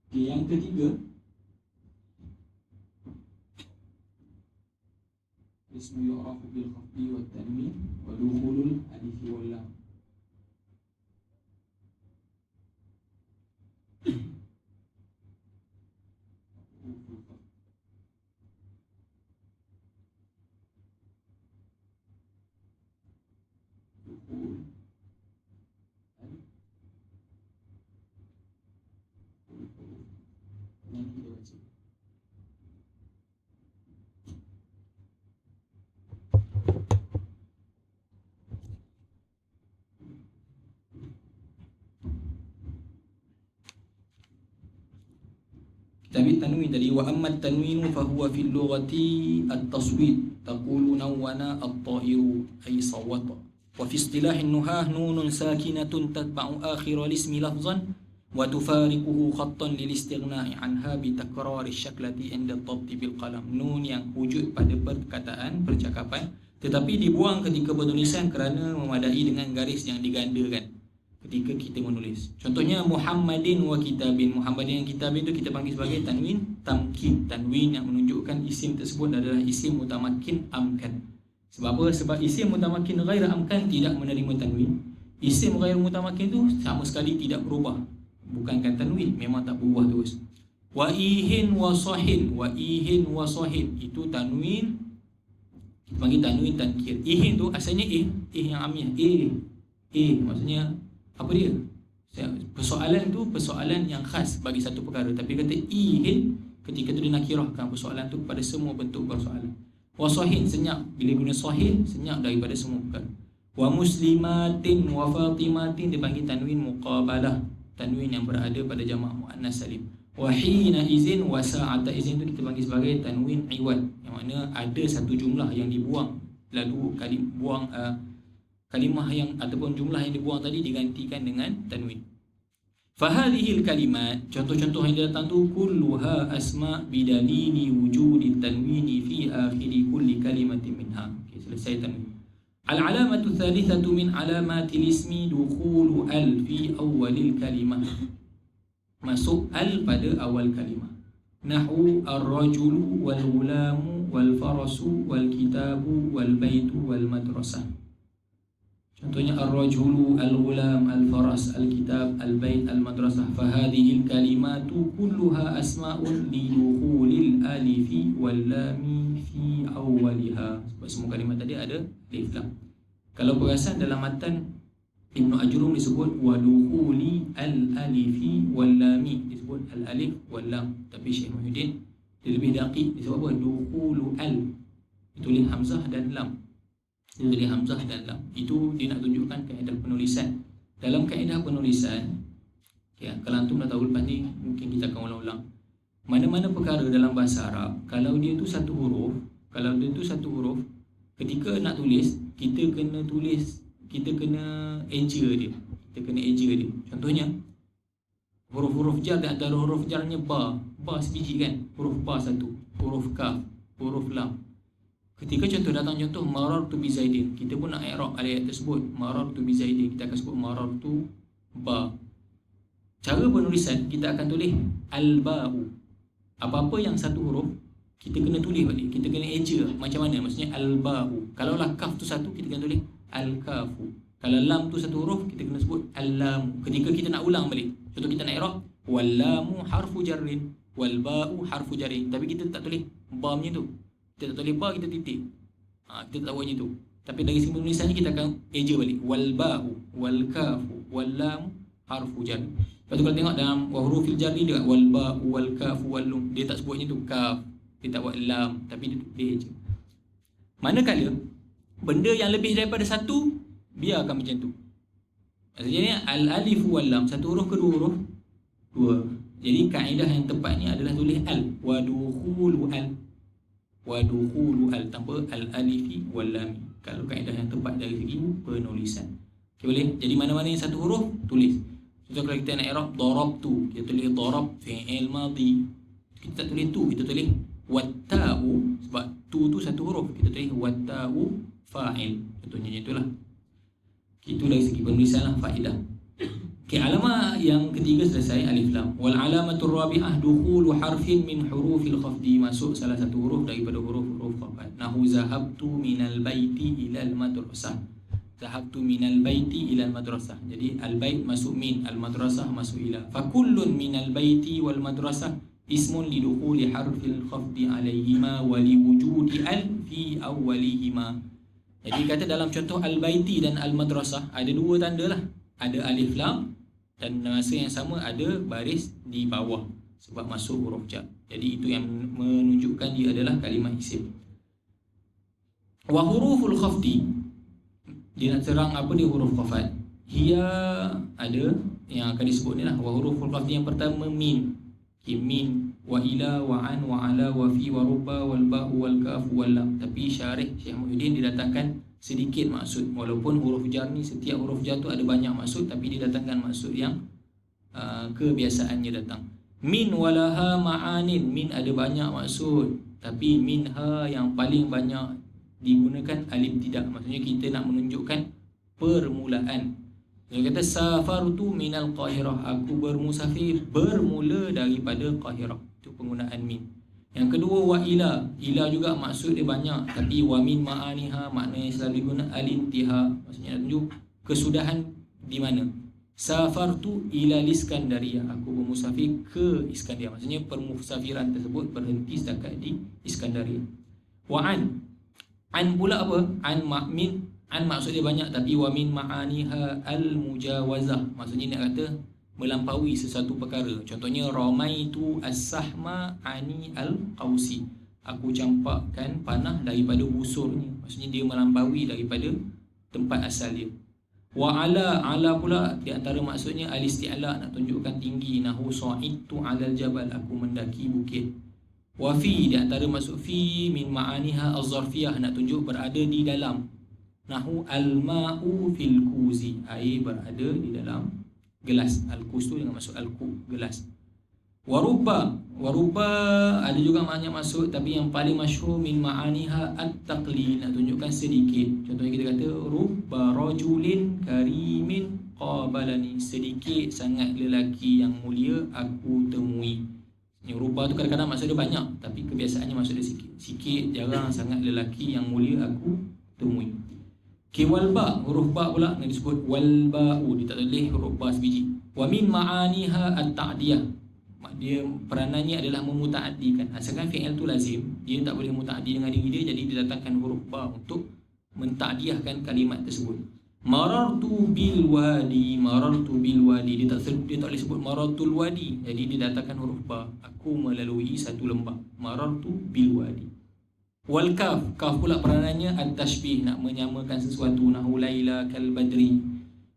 Okay, yang ketiga, ismu yu'rafu bil khafdi wat tanwin wa dukhulul alif wal lam. Tapi tanwin tadi, wa amma tanwinu fa huwa fil lughati at-taswid, taqulu nawwana at-ta'iru ay sawata. Wa fi istilah an-nuhah nunun sakinatun tatba'u akhir al-ismi lafzan wa tufariquhu khattan lil istighna'i anha bi takrar asy-syaklati 'inda ad-dhabt bil qalam. Nun yang wujud pada perkataan, percakapan, tetapi dibuang ketika penulisan kerana memadai dengan garis yang digandakan ketika kita menulis. Contohnya Muhammadin wa kitabin. Muhammadin dan kitabin itu kita panggil sebagai tanwin tamkin. Tanwin yang menunjukkan isim tersebut adalah isim mutamakin amkan. Sebab apa? Sebab isim mutamakin ghair amkan tidak menerima tanwin. Isim ghair mutamakin itu sama sekali tidak berubah. Bukankan tanwin, memang tak berubah terus. Wa ihin wa sahin. Wa ihin wa sahin itu tanwin, kita panggil tanwin tankir. Ihin tu asalnya yang amiyah. Maksudnya apa dia? Persoalan tu persoalan yang khas bagi satu perkara. Tapi kata ihin, ketika tu dia nakirahkan persoalan tu pada semua bentuk persoalan. Wasahin, senyap. Bila guna sahin, senyap daripada semua perkara. Wa muslimatin wa fatimatin dipanggil tanwin muqabalah, tanwin yang berada pada jamak muannas salim. Wa hina izin wa sa'ata izin tu kita panggil sebagai tanwin iwad, yang mana ada satu jumlah yang dibuang, lalu kalimah yang ataupun jumlah yang dibuang tadi digantikan dengan tanwin. Fahadhil kalimat, contoh-contoh yang datang tu kulluha asma bidalili wujudi tanwini fi akhiri kulli kalimatin minha. Okey, selesai tanwin. Al-alamatu thalithatu min alamatil ismi dukhulu al fi awwalil kalimah. Masuk al pada awal kalimah. Nahwu ar-rajulu wal ghulamu wal farasu wal kitabu wal baitu wal madrasah. Contohnya ar-rajulu, al-ghulam, al-faras, al-kitab, al-bait, al-madrasah. Fahadhil kalimatu kulluha asma'un lidukhulil alifi wal lami fi awwaliha. Sebab semua kalimat tadi ada alif lam. Kalau perasan dalam matan Ibnu Ajrum disebut wa dukhuli al-alifi wal lami, disebut al-alif wal lam. Tapi Syekh Muhyiddin dia lebih daqiq, disebut apa? Dukhulu al, ditulis hamzah dan lam. Dari hamzah dan lam. Itu dia nak tunjukkan kaedah penulisan. Dalam kaedah penulisan, ya, kalau antum dah tahu lepas ni, mungkin kita akan ulang-ulang. Mana-mana perkara dalam bahasa Arab, kalau dia tu satu huruf, ketika nak tulis, kita kena eja dia. Contohnya, huruf-huruf jar di antara huruf jarnya ba sebiji kan, huruf ba satu, huruf kaf, huruf lam. Ketika datang contoh marartu bi zaidin, kita pun nak i'rab ayat tersebut. Marartu bi zaidin, kita akan sebut marartu ba. Cara penulisan kita akan tulis al-ba'u. Apa-apa yang satu huruf kita kena tulis balik, kita kena eja macam mana. Maksudnya al-ba'u. Kalau lah kaf tu satu, kita kena tulis al-kafu. Kalau lam tu satu huruf, kita kena sebut al-lam. Ketika kita nak ulang balik, contoh kita nak i'rab wal lamu harfu jarrin wal ba'u harfu jarrin, tapi kita tak tulis ba macam tu. Kita tak tulis ba, kita titik. Kita tak buat macam tu. Tapi dari segi penulisannya kita akan eja balik. Wal ba'u, wal kafu, wal lam harfu jar. Lepas tu kalau tengok dalam hurufil jar ni dia wal ba'u, wal kafu, wal lam. Dia tak sebut macam tu kaf. Dia tak buat lam, tapi dia eja. Manakala benda yang lebih daripada satu, biarkan macam tu. Maksudnya al-alif wal lam, satu huruf ke dua huruf? Dua. Jadi kaedah yang tepatnya adalah tulis al. Wa dukhulu al. Wa dukhulu al tanpa al-alifi wal lam. Kalau kaedah yang tepat dari segi penulisan. Okay, boleh? Jadi mana-mana yang satu huruf, tulis. Contoh kalau kita nak i'rab darabtu, kita tulis darab fi'il madhi. Kita tak tulis tu, kita tulis watta'u, sebab tu satu huruf, kita tulis watta'u fa'il. Contohnya itulah. Itu dari segi penulisan lah, faedah. Okay, alamat yang ketiga selesai, alif lam. Wal alamatur rabi'ah dukhulu harfin min hurufil khafdi, masuk salah satu huruf daripada huruf-huruf khafat. Nahu zahabtu minal baiti ilal madrasah. Zahabtu minal baiti ilal madrasah. Jadi al bait masuk min, al madrasah masuk ila. Fa kullun minal baiti wal madrasah ismun lidukhuli harfil khafdi alaihima wa liwujudi al fi awwalihima. Jadi kata dalam contoh al baiti dan al madrasah ada dua tanda lah. Ada alif lam dan masa yang sama ada baris di bawah sebab masuk huruf jar. Jadi itu yang menunjukkan dia adalah kalimah isim. Wa huruful khafdi, dia nak terang apa dia huruf khafat. Hia ada yang akan disebut ni lah. Wa huruful khafdi yang pertama min. Min wa ila wa an wa ala wa fi wa ruba wal ba wal kaf wal lam. Tapi syarih Syekh Muhyiddin didatangkan sedikit maksud, walaupun huruf jar ni setiap huruf jar tu ada banyak maksud, tapi dia datangkan maksud yang kebiasaannya datang. Min walaha ma'anin, min ada banyak maksud, tapi minha yang paling banyak digunakan alif tidak. Maksudnya kita nak menunjukkan permulaan. Dia kata safartu minal Qahirah, aku bermusafir bermula daripada Qahirah. Itu penggunaan min. Yang kedua wa ila, ila juga maksud dia banyak, tapi wa min ma'aniha maknanya selalu guna al-intiha, maksudnya nak tunjuk kesudahan di mana. Safartu ila Iskandariyah, aku bermusafir ke Iskandaria, maksudnya permusafiran tersebut berhenti setakat di Iskandaria. Wa an pula apa? An maksud dia banyak, tapi wa min ma'aniha al-mujawazah, maksudnya nak kata melampaui sesuatu perkara. Contohnya ramaitu as-sahma ani al-qausi, aku campakkan panah daripada busurnya, maksudnya dia melampaui daripada tempat asal dia. Wa ala pula di antara maksudnya al-isti'la, nak tunjukkan tinggi. Nahu sa'idtu 'alal jabal, aku mendaki bukit. Wa fi, di antara maksud fi min ma'aniha az-zarfiyah, nak tunjuk berada di dalam. Nahu al-ma'u fil kuzi, air berada di dalam gelas. Al-kus tu dengan maksud al-ku, gelas. Waruba ada juga maknanya maksud, tapi yang paling masyhur min ma'aniha at-taqlil, nak tunjukkan sedikit. Contohnya kita kata rubba rajulin karimin qabalani, sedikit sangat lelaki yang mulia aku temui. Yang rubba tu kadang-kadang maksud dia banyak, tapi kebiasaannya maksud dia sikit. Sikit, jarang sangat lelaki yang mulia aku temui. Wal ba, huruf ba pula yang disebut wal ba'u, dia tak tulis huruf ba sebiji. Wa min ma'aniha at-ta'diyah, dia peranannya adalah memutaaddikan. Asalkan fi'il tu lazim, dia tak boleh mutaaddi dengan diri dia, jadi didatangkan huruf ba untuk menta'diyahkan kalimat tersebut. Marartu bil wadi, dia tak boleh sebut marartul wadi, jadi didatangkan huruf ba, aku melalui satu lembah. Marartu bil wadi. Wal kaf, kaf pula peranannya at-tashbih, nak menyamakan sesuatu. Nahu laila kal badri.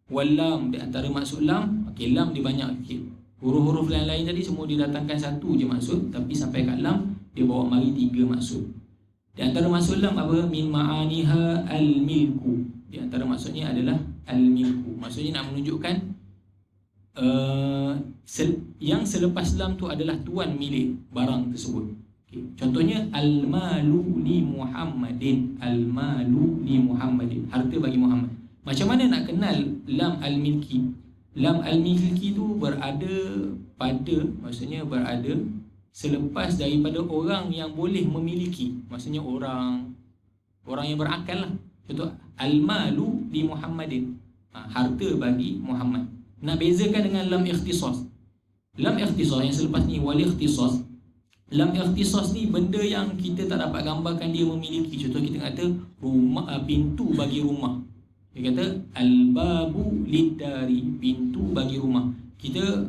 Wal lam, di antara maksud lam, okey, lam dia banyak sikit. Huruf-huruf lain-lain tadi semua didatangkan satu je maksud, tapi sampai kat lam dia bawa mari tiga maksud. Di antara maksud lam apa? Min ma'aniha al-milku, di antara maksudnya adalah al-milku, maksudnya nak menunjukkan yang selepas lam tu adalah tuan milik barang tersebut. Okay. Contohnya al-malu li Muhammadin, al-malu li Muhammadin, harta bagi Muhammad. Macam mana nak kenal lam al-milki? Lam al-milki tu berada pada, maksudnya berada selepas daripada orang yang boleh memiliki, maksudnya orang yang berakal lah. Contoh al-malu li Muhammadin, harta bagi Muhammad. Nak bezakan dengan lam ikhtisas. Lam ikhtisas yang selepas ni wal ikhtisas. Lam ikhtisas ni benda yang kita tak dapat gambarkan dia memiliki. Contoh kita kata rumah, pintu bagi rumah. Dia kata al-babu lidari, pintu bagi rumah. Kita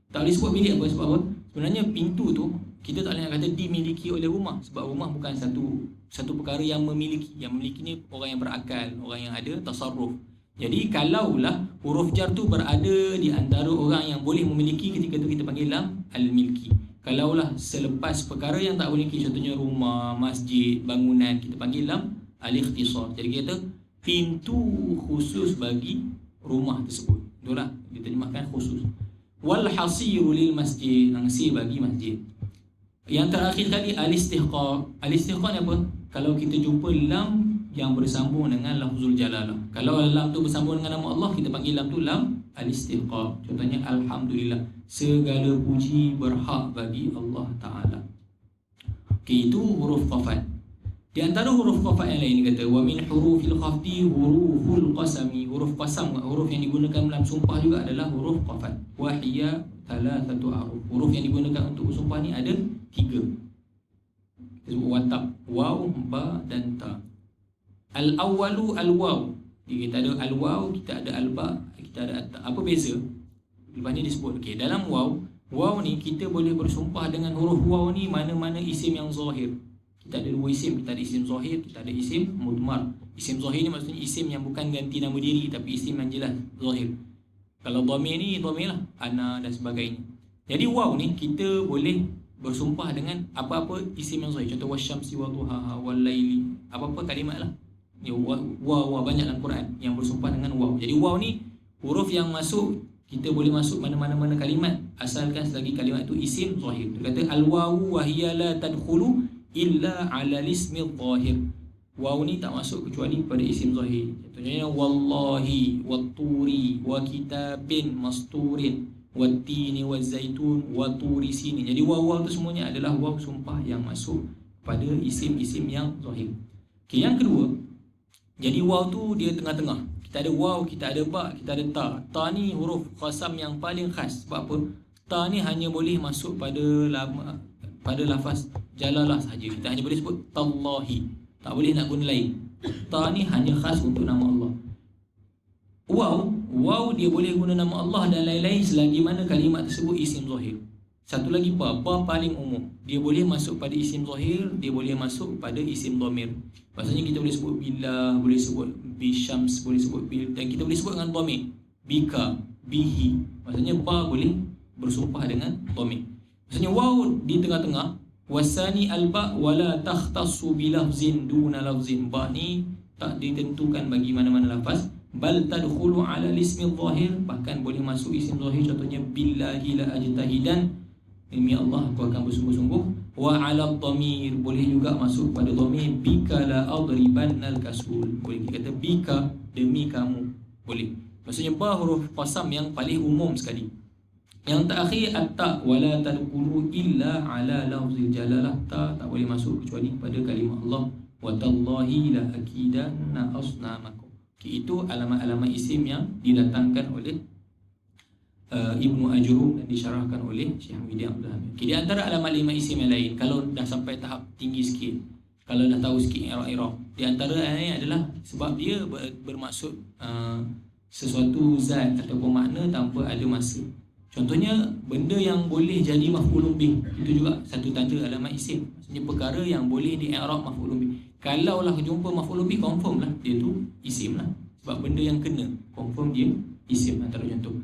tak boleh sebut milik apa, sebab apa? Sebenarnya pintu tu kita tak boleh nak kata dimiliki oleh rumah, sebab rumah bukan satu perkara yang memiliki. Yang memiliki ni orang yang berakal, orang yang ada tasarruf. Jadi kalaulah huruf jar tu berada di antara orang yang boleh memiliki, ketika tu kita panggil lam al-milki. Kalaulah selepas perkara yang tak boleh, contohnya rumah, masjid, bangunan, kita panggil lam al-ikhtisar. Jadi kita pintu khusus bagi rumah tersebut. Itulah diterjemahkan khusus. Wal hasiru lil masjid, hansir bagi masjid. Yang terakhir kali al-istihqaq. Al-istihqaq ni apa? kalau kita jumpa lam yang bersambung dengan lafzul jalalah. Kalau lam tu bersambung dengan nama Allah, kita panggil lam tu lam al-istighfar. Contohnya alhamdulillah, segala puji berhak bagi Allah Taala. Okey, itu huruf qafat. Di antara huruf qafat yang lain kata wa min hurufil khafdi huruful qasami. Huruf qasam, huruf yang digunakan dalam sumpah juga adalah huruf qafat. Wa hiya thalathatu ahruf. Huruf yang digunakan untuk bersumpah ni ada 3. Disebut watab, waw, ba dan ta. Al-awwalu al-waw. Jadi kita ada al-waw, kita ada al-ba, kita ada at-ta. Apa beza? Lepas ni disebut, okey, dalam waw, waw ni kita boleh bersumpah dengan huruf waw ni mana-mana isim yang zahir. Kita ada 2 isim, kita ada isim zahir, kita ada isim mudmar. Isim zahir ni maksudnya isim yang bukan ganti nama diri tapi isim yang jelas zahir. Kalau dhamir ni dhamir lah, ana dan sebagainya. Jadi waw ni kita boleh bersumpah dengan apa-apa isim yang zahir. Contoh wasyamsi wa duhaha wal laili. Apa-apa kalimat lah. Ni waw banyak dalam Quran yang bersumpah dengan waw. Jadi waw ni huruf yang masuk, kita boleh masuk mana-mana kalimat asalkan selagi kalimat itu isim zahir. Dia kata al-wawu wa hiya la tadkhulu illa ala ismi zahir. Waw ni tak masuk kecuali pada isim zahir. Contohnya wallahi watturi wa kitabin masturin wattini wazaitun wa turi sini. Jadi waw tu semuanya adalah waw sumpah yang masuk pada isim-isim yang zahir. Okey, yang kedua, jadi waw tu dia tengah-tengah. Kita ada waw, kita ada ba, kita ada ta. Ta ni huruf qasam yang paling khas. Sebab apa? Ta ni hanya boleh masuk pada lafaz jalalah sahaja. Kita hanya boleh sebut tallahi. Tak boleh nak guna lain. Ta ni hanya khas untuk nama Allah. Waw dia boleh guna nama Allah dan lain-lain selagi mana kalimat tersebut isim zahir. Satu lagi ba paling umum. Dia boleh masuk pada isim zahir, dia boleh masuk pada isim dhamir. Maksudnya kita boleh sebut billah, boleh sebut bisyams, boleh sebut bil, dan kita boleh sebut dengan dhamir. Bika, bihi. Maksudnya ba boleh bersumpah dengan dhamir. Maksudnya waw di tengah-tengah. Wasani alba wala takhtassu bilafzin duna lafzin. Ba ni tak ditentukan bagi mana-mana lafaz. Bal tadkhulu ala ismi zahir, bahkan boleh masuk isim zahir. Contohnya billahi la ajtahidan, demi Allah aku akan bersungguh-sungguh. Wa ala dhamir, boleh juga masuk pada dhamir. Bika la adribannal kasul, boleh kita kata bika, demi kamu, boleh. Maksudnya ba huruf qasam yang paling umum sekali. Yang terakhir at-ta wala tadkhulu illa ala lafzil jalalah. Ta tak boleh masuk kecuali pada kalimah Allah. Wa tallahi la akidanna asnamakum. Okay, itu alamat-alamat isim yang didatangkan oleh Ibnu Ajurrum dan disyarahkan oleh Syekh Hamidin Abdul Hamid. Okay, di antara alamat 5 isim yang lain, kalau dah sampai tahap tinggi sikit, kalau dah tahu sikit i'rab, di antara ini adalah sebab dia bermaksud sesuatu zat ataupun makna tanpa ada masa. Contohnya benda yang boleh jadi maf'ulun bih, itu juga satu tanda alamat isim. Maksudnya perkara yang boleh di i'rab maf'ulun bih. Kalaulah jumpa maf'ulun bih, confirm lah dia tu isim lah. Sebab benda yang kena, confirm dia isim, antara contoh.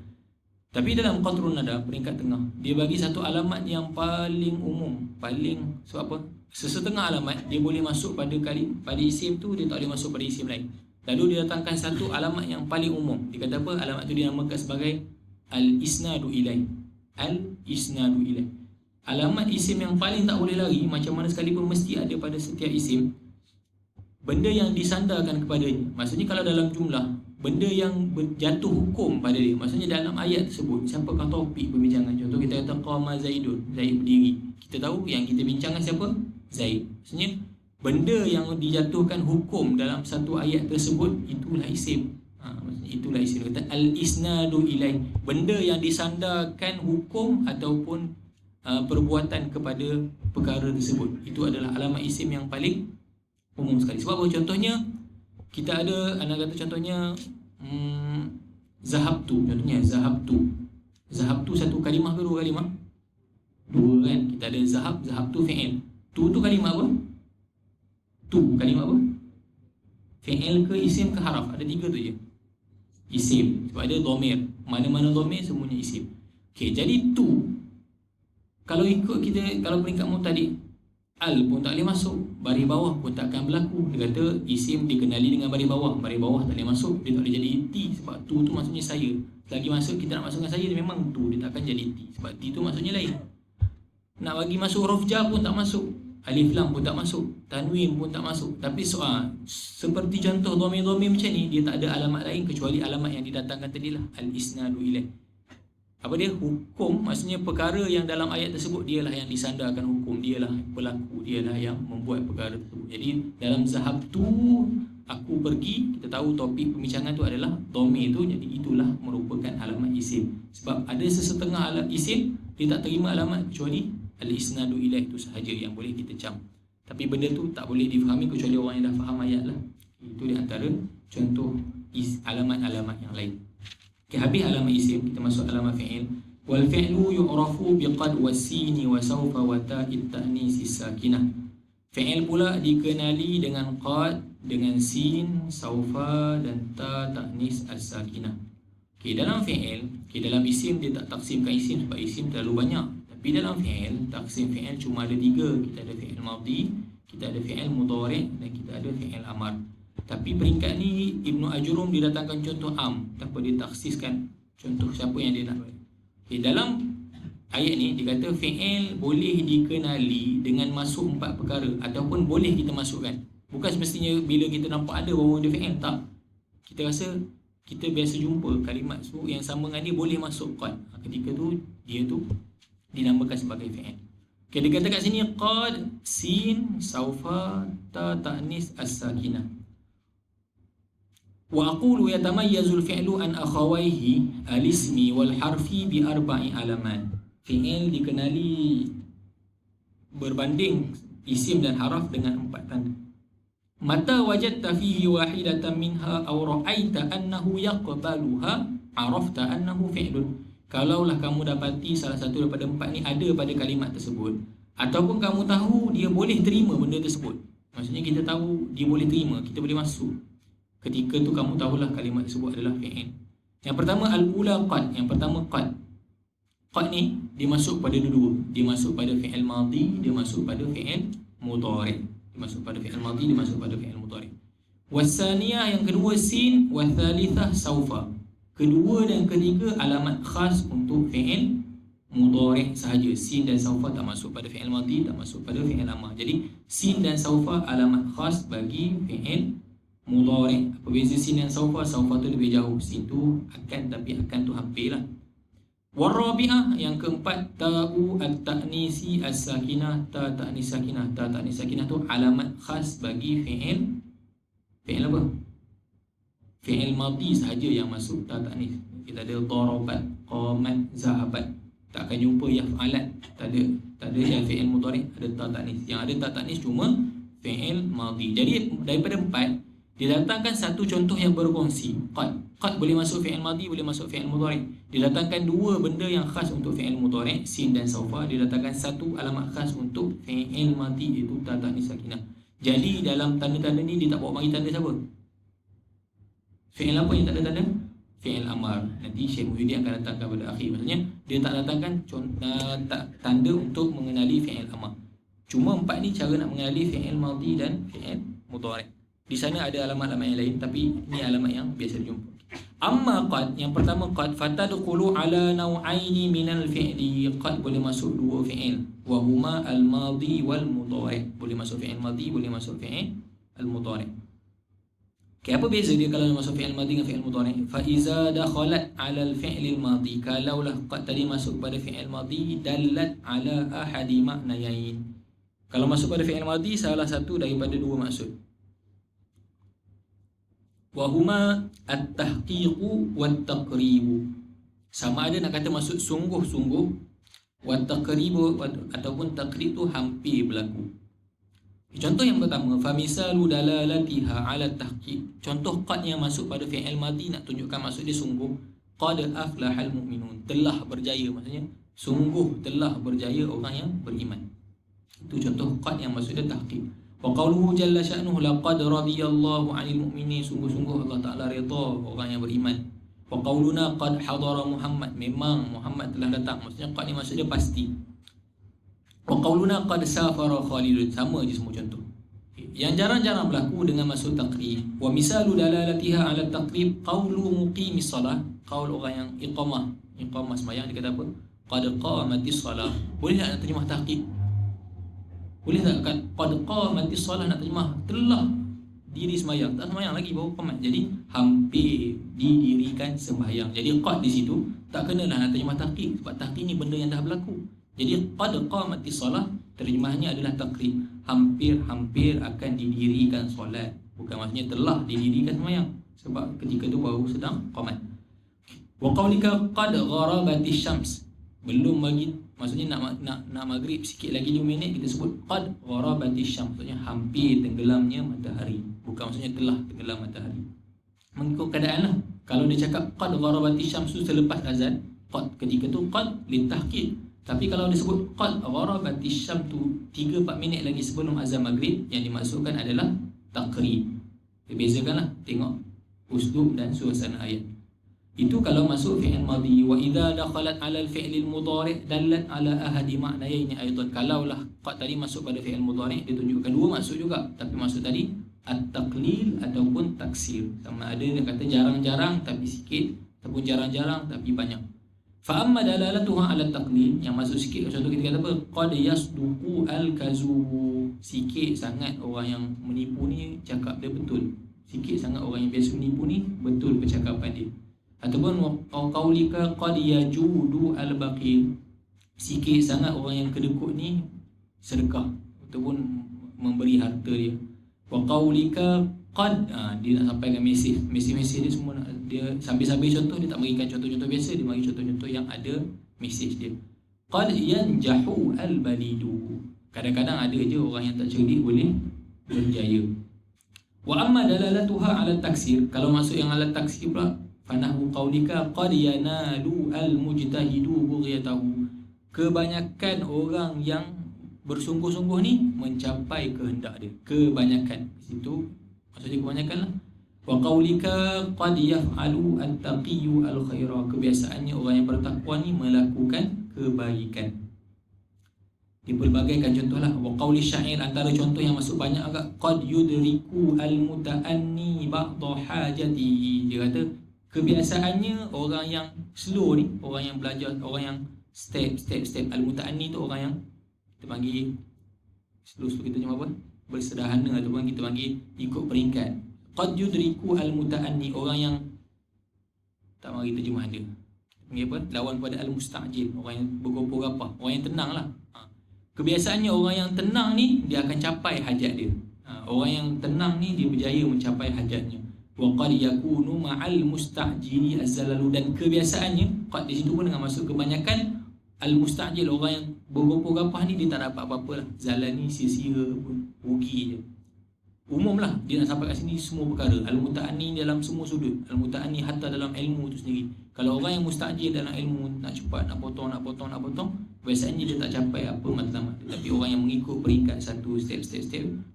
Tapi dalam Qatrun Nada, peringkat tengah, dia bagi satu alamat yang paling umum, paling, sebab apa? Sesetengah alamat dia boleh masuk pada isim tu, dia tak boleh masuk pada isim lain. Lalu dia datangkan satu alamat yang paling umum. Dia kata apa? Alamat tu dinamakan sebagai al-isnadu ilaih. Al-isnadu ilaih. Alamat isim yang paling tak boleh lari, macam mana sekalipun mesti ada pada setiap isim, benda yang disandarkan kepadanya. Maksudnya kalau dalam jumlah, benda yang berjatuh hukum pada dia. Maksudnya dalam ayat tersebut, siapakah topik perbincangan? Contoh kita kata qama Zaidun, Zaid berdiri. Kita tahu yang kita bincangkan siapa? Zaid. Maksudnya benda yang dijatuhkan hukum dalam satu ayat tersebut, itulah isim. Maksudnya itulah isim. Kata al-isnadu ilaih. Benda yang disandarkan hukum ataupun perbuatan kepada perkara tersebut. Itu adalah alamat isim yang paling umum sekali. Sebab apa? Contohnya kita ada, anak kata contohnya zahabtu. Contohnya zahabtu. Zahabtu satu kalimah ke dua kalimah? Dua kan? Kita ada zahabtu fi'il. Tu kalimah apa? Tu kalimah apa? Fi'il ke isim ke haraf? Ada 3 tu je. Isim. Sebab ada dhamir. Mana-mana dhamir semuanya isim. Okey, jadi tu kalau ikut kita, kalau peringkat mubtadi', al pun tak boleh masuk, baris bawah pun tak akan berlaku. Dia kata isim dikenali dengan baris bawah tak boleh masuk, dia tak boleh jadi ti. Sebab tu maksudnya saya. Selagi masuk kita nak masukkan saya, dia memang tu, dia tak akan jadi ti. Sebab ti tu maksudnya lain. Nak bagi masuk huruf jar pun tak masuk. Alif lam pun tak masuk, tanwin pun tak masuk. Tapi soal seperti contoh dhamir-dhamir macam ni, dia tak ada alamat lain kecuali alamat yang didatangkan tadi lah, al-isnadu ilaih. Apa dia? Hukum, maksudnya perkara yang dalam ayat tersebut dialah yang disandarkan hukum, dialah pelaku, dialah yang membuat perkara tersebut. Jadi dalam zahab tu aku pergi, kita tahu topik pembincangan tu adalah dhamir tu, jadi itulah merupakan alamat isim. Sebab ada sesetengah alamat isim dia tak terima alamat kecuali al-isnadu ilaih itu sahaja yang boleh kita cam. Tapi benda tu tak boleh difahami kecuali orang yang dah faham ayat lah. Itu di antara contoh alamat-alamat yang lain. Okay, habis alamat isim, kita masuk alamat fi'il. Wal fi'lu yu'rafu biqad wasini wa sawfa wa ta'it ta'nis sakinah. Fi'il pula dikenali dengan qad, dengan sin, sawfa dan ta ta'nis as-sakinah. Okay, dalam fi'il, dalam isim dia tak taksimkan isim sebab isim terlalu banyak. Tapi dalam fi'il, taksim fi'il cuma ada 3. Kita ada fi'il madhi, kita ada fi'il mudhari' dan kita ada fi'il amar. Tapi peringkat ni Ibnu Ajurum dia datangkan contoh tanpa dia taksiskan contoh siapa yang dia nak. Okay, dalam ayat ni dia kata fi'il boleh dikenali dengan masuk 4 perkara ataupun boleh kita masukkan. Bukan semestinya bila kita nampak ada baru ada fi'il, tak. Kita rasa kita biasa jumpa kalimat yang sama dengan dia boleh masuk qad. Ketika tu dia tu dinamakan sebagai fi'il. Okay, dia kata kat sini qad, sin, sawfa, ta ta'nis as-sakinah. Wa aqulu yatamayyazul fi'lu an akhawaihi al-ismi wal harfi bi 4 alamat. Fi'il dikenali berbanding isim dan haraf dengan 4 tanda. Mata wajadta fihi wahidatan minha aw ra'aita annahu yaqbaluha arafta annahu fi'lun. Kalaulah kamu dapati salah satu daripada 4 ni ada pada kalimat tersebut, ataupun kamu tahu dia boleh terima benda tersebut, maksudnya kita tahu dia boleh terima, kita boleh masuk, ketika tu kamu tahulah kalimat tersebut adalah fi'il. Yang pertama al-ula qad. Yang pertama qad. Qad ni dia masuk pada dua. Dia masuk pada fi'il madhi, dia masuk pada fi'il mudhari'. Dia masuk pada fi'il madhi, dia masuk pada fi'il mudhari'. Wasaniyah yang kedua sin, wathalithah sawfa. Kedua dan ketiga alamat khas untuk fi'il mudhari' sahaja. Sin dan sawfa tak masuk pada fi'il madhi, tak masuk pada fi'il amar. Jadi sin dan sawfa alamat khas bagi fi'il mudhari'. Apa beza sin dan sawfa? Sawfa tu lebih jauh, sin tu akan, tapi akan tu hampir lah. Warabi'ah yang keempat ta'u at-ta'nisi as-sakinah, ta ta'nis sakinah. Ta ta'nis sakinah tu alamat khas bagi fi'il apa? Fi'il madhi sahaja yang masuk ta ta'nis. Kita ada darabat, qamat, zahabat. Tak akan jumpa yaf'alat. Tak ada yang fi'il mudhari', ada ta ta'nis. Yang ada ta ta'nis cuma fi'il madhi. Jadi daripada 4 didatangkan satu contoh yang berkongsi. Qad boleh masuk fi'il madhi, boleh masuk fi'il mudhari'. Didatangkan 2 benda yang khas untuk fi'il mudhari', sin dan sawfa. Didatangkan 1 alamat khas untuk fi'il madhi, iaitu ta ta'nis sakinah. Jadi dalam tanda-tanda ni dia tak bawa bagi tanda siapa? Fi'il apa yang tak ada tanda? Fi'il amar. Nanti Syekh Muhyiddin akan datangkan pada akhir. Maksudnya dia tak datangkan tanda untuk mengenali fi'il amar. Cuma 4 ni cara nak mengenali fi'il madhi dan fi'il mudhari'. Di sana ada alamat-alamat yang lain, tapi ni alamat yang biasa dijumpa. Amma qad, yang pertama qad, fatadkhulu ala naw'aini minal fi'li. Qad boleh masuk 2 fi'il, wa huma al-madhi wal mudhari'. Boleh masuk fi'il madhi, boleh masuk fi'il al-mudhari'. Okay, apa beza dia kalau masuk fi'il madhi dengan fi'il mudhari'? Fa iza dakhalat 'ala al-fi'l al-madhi, kalaulah qad tadi masuk pada fi'il madhi, dallat 'ala ahadi ma'nayain. Kalau masuk pada fi'il madhi, salah satu daripada 2 maksud. Wa huma at-tahqiqu wat-taqribu. Sama ada nak kata maksud sungguh-sungguh, wat-taqribu ataupun taqrib tu hampir berlaku. Contoh yang pertama, famisalu dalalatiha 'ala tahqiq. Contoh qad yang masuk pada fi'il madhi nak tunjukkan maksud dia sungguh. Qad aflahal mu'minun, telah berjaya, maksudnya sungguh telah berjaya orang yang beriman. Itu contoh qad yang maksud dia tahqiq. Wa qawluhu jalla sya'nuhu laqad radiyallahu 'anil mu'minin, sungguh-sungguh Allah Ta'ala redha orang yang beriman. Wa qawluna qad hadara Muhammad, memang Muhammad telah datang, maksudnya qad ni maksud dia pasti. Wa qawluna qad safara Khalid, sama je semua contoh. Yang jarang-jarang berlaku dengan maksud taqrib. Wa misalu dalalatiha 'ala taqrib qawlu muqimis salah, qaul orang yang iqamah sembahyang, dia kata apa? Qad qamatis salah. Boleh tak nak terjemah tahqiq? Boleh tak qad qamatis solah nak terjemah telah diri sembahyang, tak sembahyang lagi baru qamat. Jadi hampir didirikan sembahyang. Jadi qad di situ tak kenalah nak terjemah tahqiq, sebab tahqiq ni benda yang dah berlaku. Jadi qad qamatis solah terjemahannya adalah takrib, hampir-hampir akan didirikan solat. Bukan maksudnya telah didirikan sembahyang, sebab ketika tu baru sedang qamat. Wa qaulika qad gharabatis syams, belum bagi, maksudnya nak maghrib sikit lagi 5 minit kita sebut qad gharabatis syams, maksudnya hampir tenggelamnya matahari, bukan maksudnya telah tenggelam matahari. Mengikut keadaan lah. Kalau dia cakap qad gharabatis syams tu selepas azan, qad ketika tu qad litahqiq. Tapi kalau disebut qad gharabatis syams tu 3-4 minit lagi sebelum azan maghrib, yang dimaksudkan adalah takrib. Dia bezakanlah, tengok uslub dan suasana ayat. Itu kalau masuk fi'il madhi. Wa idza dakhalat 'ala al-fi'l al-mudhari' dallat 'ala ahadi ma'nayaini aidan. Kalaulah qad tadi masuk pada fi'il mudhari', dia tunjukkan dua maksud juga. Tapi maksud tadi at-taqlil ataupun taksir. Sama ada dia kata jarang-jarang tapi sikit, ataupun jarang-jarang tapi banyak. Fa amma dalalatuha 'ala at-taqlil, yang masuk sikit, contoh kita kata apa? Qad yasduqu al-kazubu. Sikit sangat orang yang menipu ni cakap dia betul. Sikit sangat orang yang biasa menipu ni betul percakapan dia. Ataupun qaulika qad yajudu al-baqil. Sikit sangat orang yang kedekut ni sedekah ataupun memberi harta dia. Wa qaulika qad, dia nak sampaikan mesej dia semua dia sambil-sambil contoh, dia tak berikan contoh-contoh biasa, dia bagi contoh-contoh yang ada mesej dia. Qad yanjahu al-balidu. Kadang-kadang ada je orang yang tak cerdik boleh berjaya. Wa amma dalalatuha 'ala taksir, kalau masuk yang 'ala taksir pula, fanahu qaulika qad yanalu al-mujtahidu bughyatahu. Kebanyakan orang yang bersungguh-sungguh ni mencapai kehendak dia. Kebanyakan situ maksudnya kebanyakan lah. Wa qaulika qad yaf'alu at-taqiyyu al-khaira. Kebiasaannya orang yang bertakwa ni melakukan kebaikan. Dipelbagaikan contohlah. Wa qauli syair, antara contoh yang masuk banyak agak, qad yudriku al-muta'anni ba'dha hajati. Dia kata kebiasaannya orang yang slow ni, orang yang belajar, orang yang step al-muta'anni tu orang yang kita panggil slow kita cuma apa? Bersederhana, ataupun kita panggil ikut peringkat. Qad yudriku al-muta'anni, orang yang tak mari terjemahan dia. Panggil apa? Lawan pada al-musta'jil, orang yang bergopoh-gapah, orang yang tenang lah. Kebiasaannya orang yang tenang ni dia akan capai hajat dia. Orang yang tenang ni dia berjaya mencapai hajatnya. Wa qad yakunu ma'al musta'jili az-zalalu, dan kebiasaannya qad di situ pun dengan masuk kebanyakan al-musta'jil, orang yang bergopoh-gapah ni dia tak dapat apa-apa lah. Zalan ni sia-sia pun, rugi je. Umum lah, dia nak sampai kat sini semua perkara. Al-muta'anni dalam semua sudut, al-muta'anni hatta dalam ilmu tu sendiri. Kalau orang yang musta'jil dalam ilmu, nak cepat, nak potong, biasanya dia tak capai apa matlamat. Tapi orang yang mengikut peringkat satu step,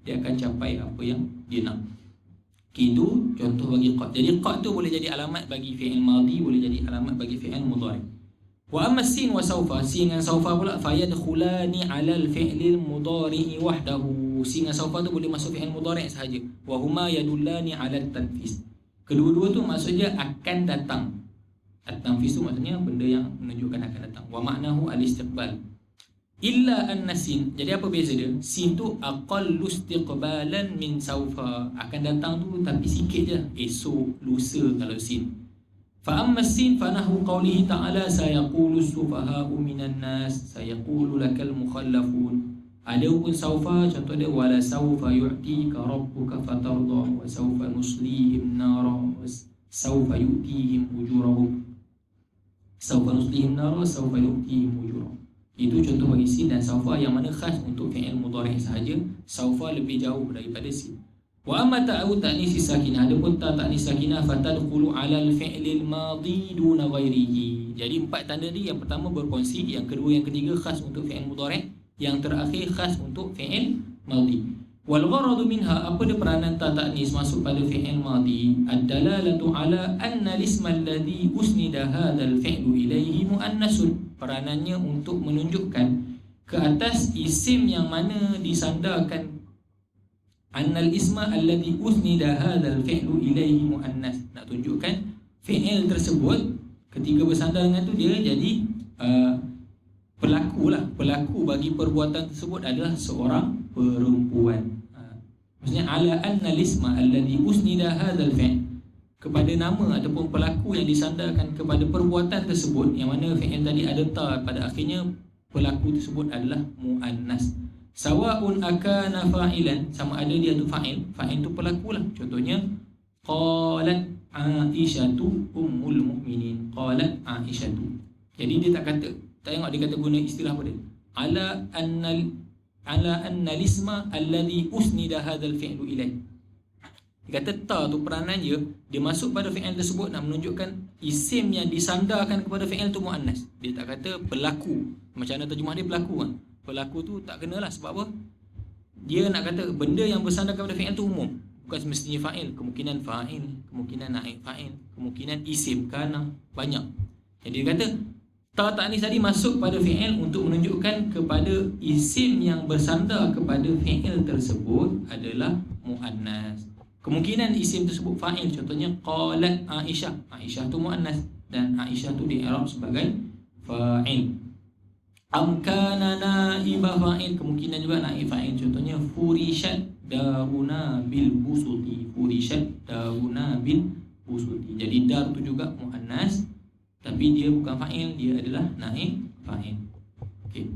dia akan capai apa yang dia nak. Itu contoh bagi qad. Jadi qad tu boleh jadi alamat bagi fi'il madhi, boleh jadi alamat bagi fi'il mudhari. Wa amma sin wa saufa, sin dan saufa pula fayadkhulani 'ala al-fi'lil mudhari wahdahu. Sin dan saufa tu boleh masuk fi'il mudhari sahaja. Wa huma yadullani 'ala at-tanfis. Kedua-dua tu maksudnya akan datang. At-tanfis tu maksudnya benda yang menunjukkan akan datang. Wa ma'nahu al-istiqbal. Illa an-sin. Jadi apa beza dia? Sin tu aqallu istiqbalan min saufa. Akan datang tu tapi sikit je. Esok, lusa kalau sin. Fa amma sin fa nahu qawlihi ta'ala sayaqulu as-sufaha'u minan nas sayaqulu lakal mukhallafun. Ada pun saufa, contoh dia wala saufa yu'tika rabbuka fatarda wa saufa nuslihim nara wa saufa yu'tihim ujurahum. Saufa nuslihim nara saufa yu'tihim ujurahum. Itu contoh bagi sin dan saufa yang mana khas untuk fi'il mudhari' sahaja. Saufa lebih jauh daripada sin. Wa amma ta'u ta'nis sakinah, adapun ta'nis sakinah fatadkhulu 'ala al-fi'lil madhi duna ghairihi. Jadi 4 tanda ni, yang pertama berkongsi, yang kedua, yang ketiga khas untuk fi'il mudhari', yang terakhir khas untuk fi'il madhi. Wal gharadu minha, apa dia peranan ta'nis masuk pada fi'il madhi? Ad-dalalatu 'ala anna al-isma alladhi usnida hadzal fi'lu ilayhi muannasun. Peranannya untuk menunjukkan ke atas isim yang mana disandarkan, annal isma alladhi usnida hadzal fi'lu ilayhi muannas. Nak tunjukkan fi'il tersebut ketika bersandar dengan tu dia jadi pelaku lah, pelaku bagi perbuatan tersebut adalah seorang perempuan. Maksudnya ala anna lisma alladhi usnida hadzal fi'l, kepada nama ataupun pelaku yang disandarkan kepada perbuatan tersebut, yang mana fi'il tadi ada ta pada akhirnya, pelaku tersebut adalah muannas. Sawa'un akana fa'ilan, sama ada dia tu fa'il, fa'il tu pelaku lah. Contohnya qalat Aisyatu ummul mu'minin, qalat Aisyatu. Jadi dia tak kata, tak tengok dia kata guna istilah apa dia, ala anna lisma alladhi usnida hadzal fi'lu ilaih. Dia kata ta tu peranan dia masuk pada fi'il tersebut nak menunjukkan isim yang disandarkan kepada fi'il tu muannas. Dia tak kata pelaku. Macam mana terjemah dia pelaku kan? Pelaku tu tak kenalah, sebab apa? Dia nak kata benda yang bersandar kepada fi'il tu umum. Bukan semestinya fa'il, kemungkinan fa'il, kemungkinan naib fa'il, kemungkinan isim kana, banyak. Jadi dia kata ta ta'nis tadi masuk pada fi'il untuk menunjukkan kepada isim yang bersandar kepada fi'il tersebut adalah muannas. Kemungkinan isim tersebut fa'il, contohnya qalat Aisyah. Aisyah tu muannas dan Aisyah tu di-i'rab sebagai fa'il. Am kana naiba fa'il, kemungkinan juga naib fa'il, contohnya furishat daruna bil busuti. Furishat daruna bil busuti. Jadi dar tu juga muannas, tapi dia bukan fa'il, dia adalah naib fa'il. Okey.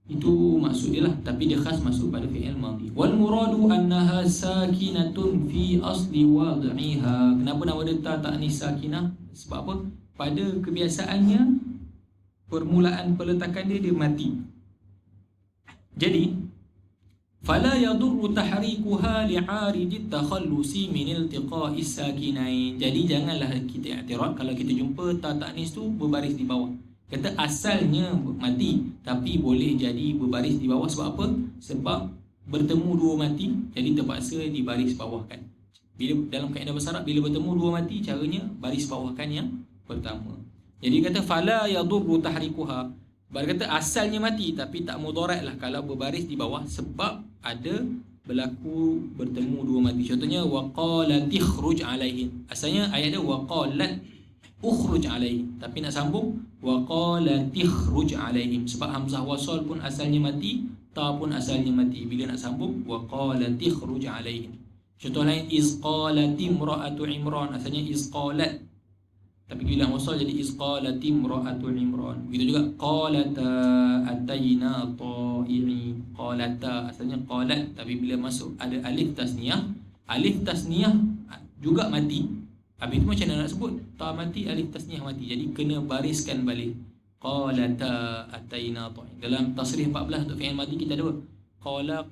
Itu maksud dia lah, tapi dia khas masuk pada fi'il madhi. Wal muradu annaha sakinatun fi asli wad'iha. Kenapa nama dia ta ta'nis sakinah? Sebab apa? Pada kebiasaannya permulaan peletakan dia mati. Jadi fala yadurru tahrikuha li'arid at-takhallusi min iltiqa'is sakinain. Jadi janganlah kita i'tirad kalau kita jumpa ta ta'nis tu berbaris di bawah. Kata asalnya mati, tapi boleh jadi berbaris di bawah. Sebab apa? Sebab bertemu dua mati, jadi terpaksa dibaris bawahkan. Bila dalam kaedah bahasa Arab, bila bertemu dua mati, caranya baris bawahkan yang pertama. Jadi kata fala yadurru tahrikuha, berkata asalnya mati tapi tak mudarat lah kalau berbaris di bawah, sebab ada berlaku bertemu dua mati. Contohnya waqalat ikhruj alaihin, asalnya ayat dia waqalat ukhruj alaihim, tapi nak sambung waqalat ikhruj alaihim, sebab hamzah wasal pun asalnya mati, ta pun asalnya mati. Bila nak sambung waqalat ikhruj alaihim. Contoh lain izqalat imra'atu imran, asalnya izqalat, tapi bila wasal jadi izqalat imra'atu imran. Begitu juga qalata atayna ta'i'i, qalata asalnya qalat, tapi bila masuk ada alif tasniyah juga mati. Habis itu macam mana nak sebut? Ta mati, alif tasniyah mati. Jadi kena bariskan balik. Qalata atayna ta'i'i. Dalam tasrih 14 untuk fi'il madhi kita ada apa? Qala,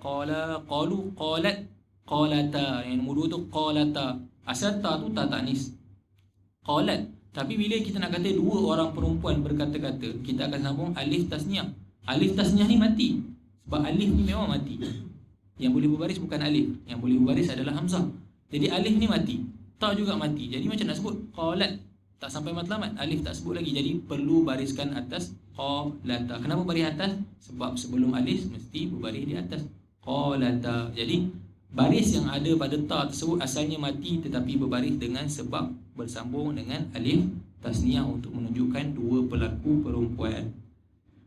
qalu, qalat, qalata. Yang nombor 2 tu qalata. Asal ta tu ta ta'nis, qalat. Tapi bila kita nak kata dua orang perempuan berkata-kata, kita akan sambung alif tasniyah. Alif tasniyah ni mati, sebab alif ni memang mati. Yang boleh berbaris bukan alif, yang boleh berbaris adalah hamzah. Jadi alif ni mati, ta juga mati. Jadi macam nak sebut qalat, tak sampai matlamat, alif tak sebut lagi. Jadi perlu bariskan atas qalata. Kenapa baris atas? Sebab sebelum alif mesti berbaris di atas qalata. Jadi baris yang ada pada ta tersebut asalnya mati, tetapi berbaris dengan sebab bersambung dengan alif tasniyah untuk menunjukkan dua pelaku perempuan.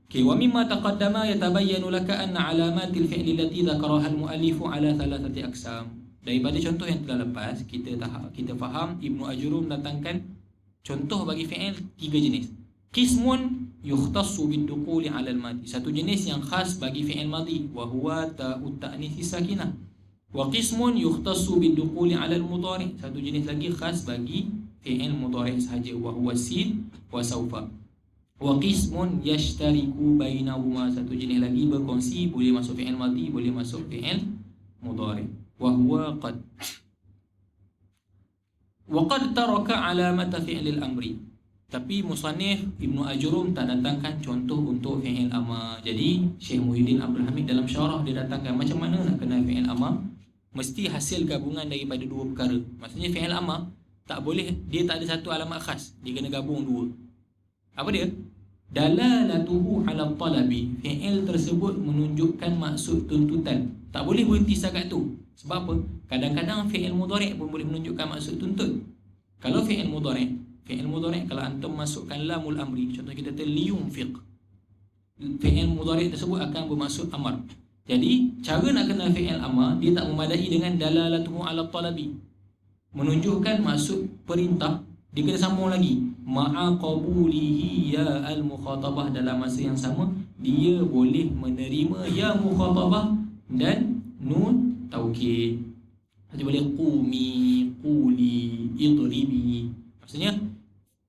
Okey, wa mimma taqaddama yatabayyanu laka anna alamatil fi'li allati dzakaraha al-mu'allifu ala thalathati aqsam. Daripada contoh yang telah lepas, kita faham Ibnu Ajrum datangkan contoh bagi fi'il tiga jenis. Qismun yukhtassu bid-dukhuli 'ala al-madhi, satu jenis yang khas bagi fi'il madhi, wa huwa ta'ut ta'nis sakinah. Wa qismun yukhtassu bid-dukhuli 'ala al-mudhari', satu jenis lagi khas bagi fi'il mudhari' sahaja, wa huwa sin wa saufa. Wa qismun yashtariku bainahuma, satu jenis lagi berkongsi, boleh masuk fi'il madhi, boleh masuk fi'il mudhari', wa huwa qad. Wa qad taraka 'alamata fi'il al-amri, tapi musannif Ibnu Ajrum tak datangkan contoh untuk fi'il amar. Jadi Syekh Muhyiddin Abdul Hamid dalam syarah dia datangkan macam mana nak kenal fi'il amar. Mesti hasil gabungan daripada dua perkara. Maksudnya fi'il amar tak boleh, dia tak ada satu alamat khas, dia kena gabung dua. Apa dia? Dalalatuhu 'ala talabi, fi'il tersebut menunjukkan maksud tuntutan. Tak boleh berhenti setakat tu. Sebab apa? Kadang-kadang fi'il mudhari' pun boleh menunjukkan maksud tuntut. Kalau fi'il mudhari' kalau antum masukkan lamul amri, contoh kita kata liyunfiq. fi'il mudhari' tersebut akan bermaksud amar. Jadi cara nak kenal fi'il amar, dia tak memadai dengan dalalatuhu ala talabi, menunjukkan maksud perintah. Dia kena sambung lagi ma'a qabulihi ya al-mukhatabah, dalam masa yang sama dia boleh menerima ya mukhatabah dan nun taukid. Dia boleh qumi, quli, idribi. Maksudnya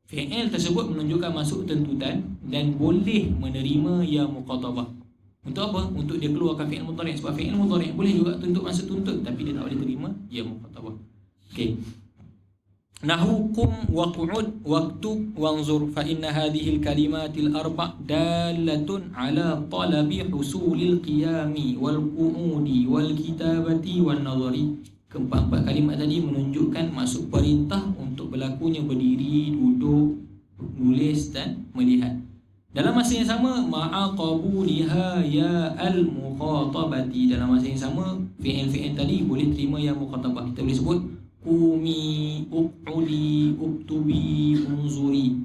fi'il tersebut menunjukkan maksud tuntutan dan boleh menerima ya mukhatabah. Untuk apa? Untuk dia keluarkan fi'il mudhari'. Sebab fi'il mudhari' boleh juga tuntut maksud tuntut, tapi dia tak boleh terima ya mukhatabah. Okey. Nahu qum wa qu'ud waktub wanzur fa inna hadhihi al-kalimatil arba' dalatun ala talabi husulil qiyami wal qu'udi wal kitabati wan nazari. Keempat-empat kalimat tadi menunjukkan maksud perintah untuk berlakunya berdiri, duduk, menulis dan melihat. Dalam masa yang sama ma'a qabuliha ya al-mukhatabati, dalam masa yang sama fi'il tadi boleh terima ya mukhatabah. Kita boleh sebut qumi, uq'udi, uktubi, unzuri.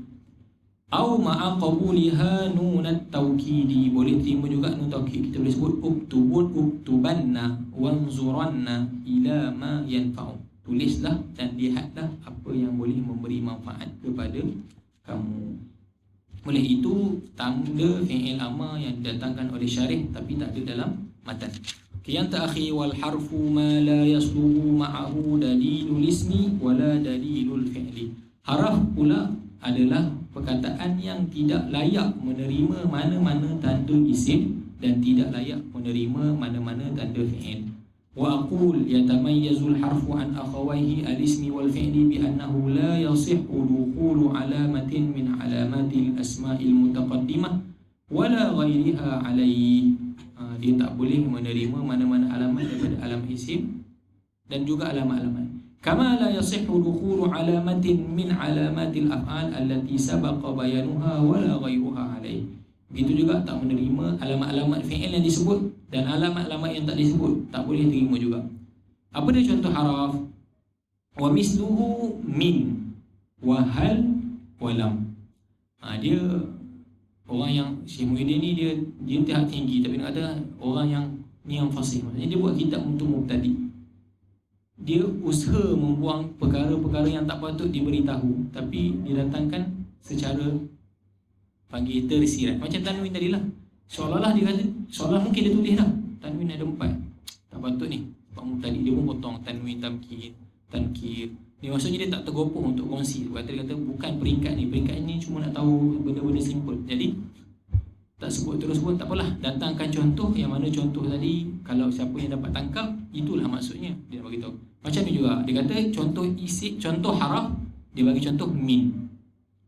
Au ma'a qabuliha nunat taukidi, boleh terima juga nun taukid. Kita boleh sebut uktubun, uktubanna, wanzuranna ila ma yanfa'u, tulislah dan lihatlah apa yang boleh memberi manfaat kepada kamu. Oleh itu tanda fi'il amar yang didatangkan oleh syarih tapi tak ada dalam matan. Yang terakhir, wal harfu ma la yasluhu ma'ahu dalilul ismi wala dalilul fi'li. Haraf pula adalah perkataan yang tidak layak menerima mana-mana tanda isim dan tidak layak menerima mana-mana tanda fi'il. Wa aqul yatamayyazul harfu an akhawayhi al-ismi wal fi'li bi annahu la yasihhu dukhulu alamatin min alamatil asma'il mutaqaddimah wala ghairiha alayhi. Dia tak boleh menerima mana-mana alamat daripada alamat isim dan juga alamat-alamat. Kama la yasihhu dukhulu alamatin min alamatil af'al allati sabaqa bayanuha wala ghairuha alayhi. Begitu juga tak menerima alamat-alamat fi'il yang disebut dan alamat-alamat yang tak disebut, tak boleh terima juga. Apa dia contoh haraf? Wa misluhu min wa hal wa lam. Dia orang yang Syekh Muhyiddin ni dia tahap tinggi, tapi nak kata orang yang ni yang fasih. Maksudnya dia buat kitab untuk mubtadi. Dia usaha membuang perkara-perkara yang tak patut diberitahu, tapi didatangkan secara panggil tersirat. Macam tanwin tadi lah, seolah-olah dia kata, seolah mungkin dia tulis dah tanwin ada 4, tak patut ni. Sebab mubtadi dia pun potong tanwin, tamkin, tankir. Dia maksudnya dia tak tergopoh untuk kongsi. Sebab dia kata bukan peringkat ni cuma nak tahu benda-benda simple. Jadi tak sebut terus pun tak apalah, datangkan contoh yang mana contoh tadi kalau siapa yang dapat tangkap itulah maksudnya, dia bagi tahu. Macam ni juga dia kata contoh isi, contoh haraf, dia bagi contoh min,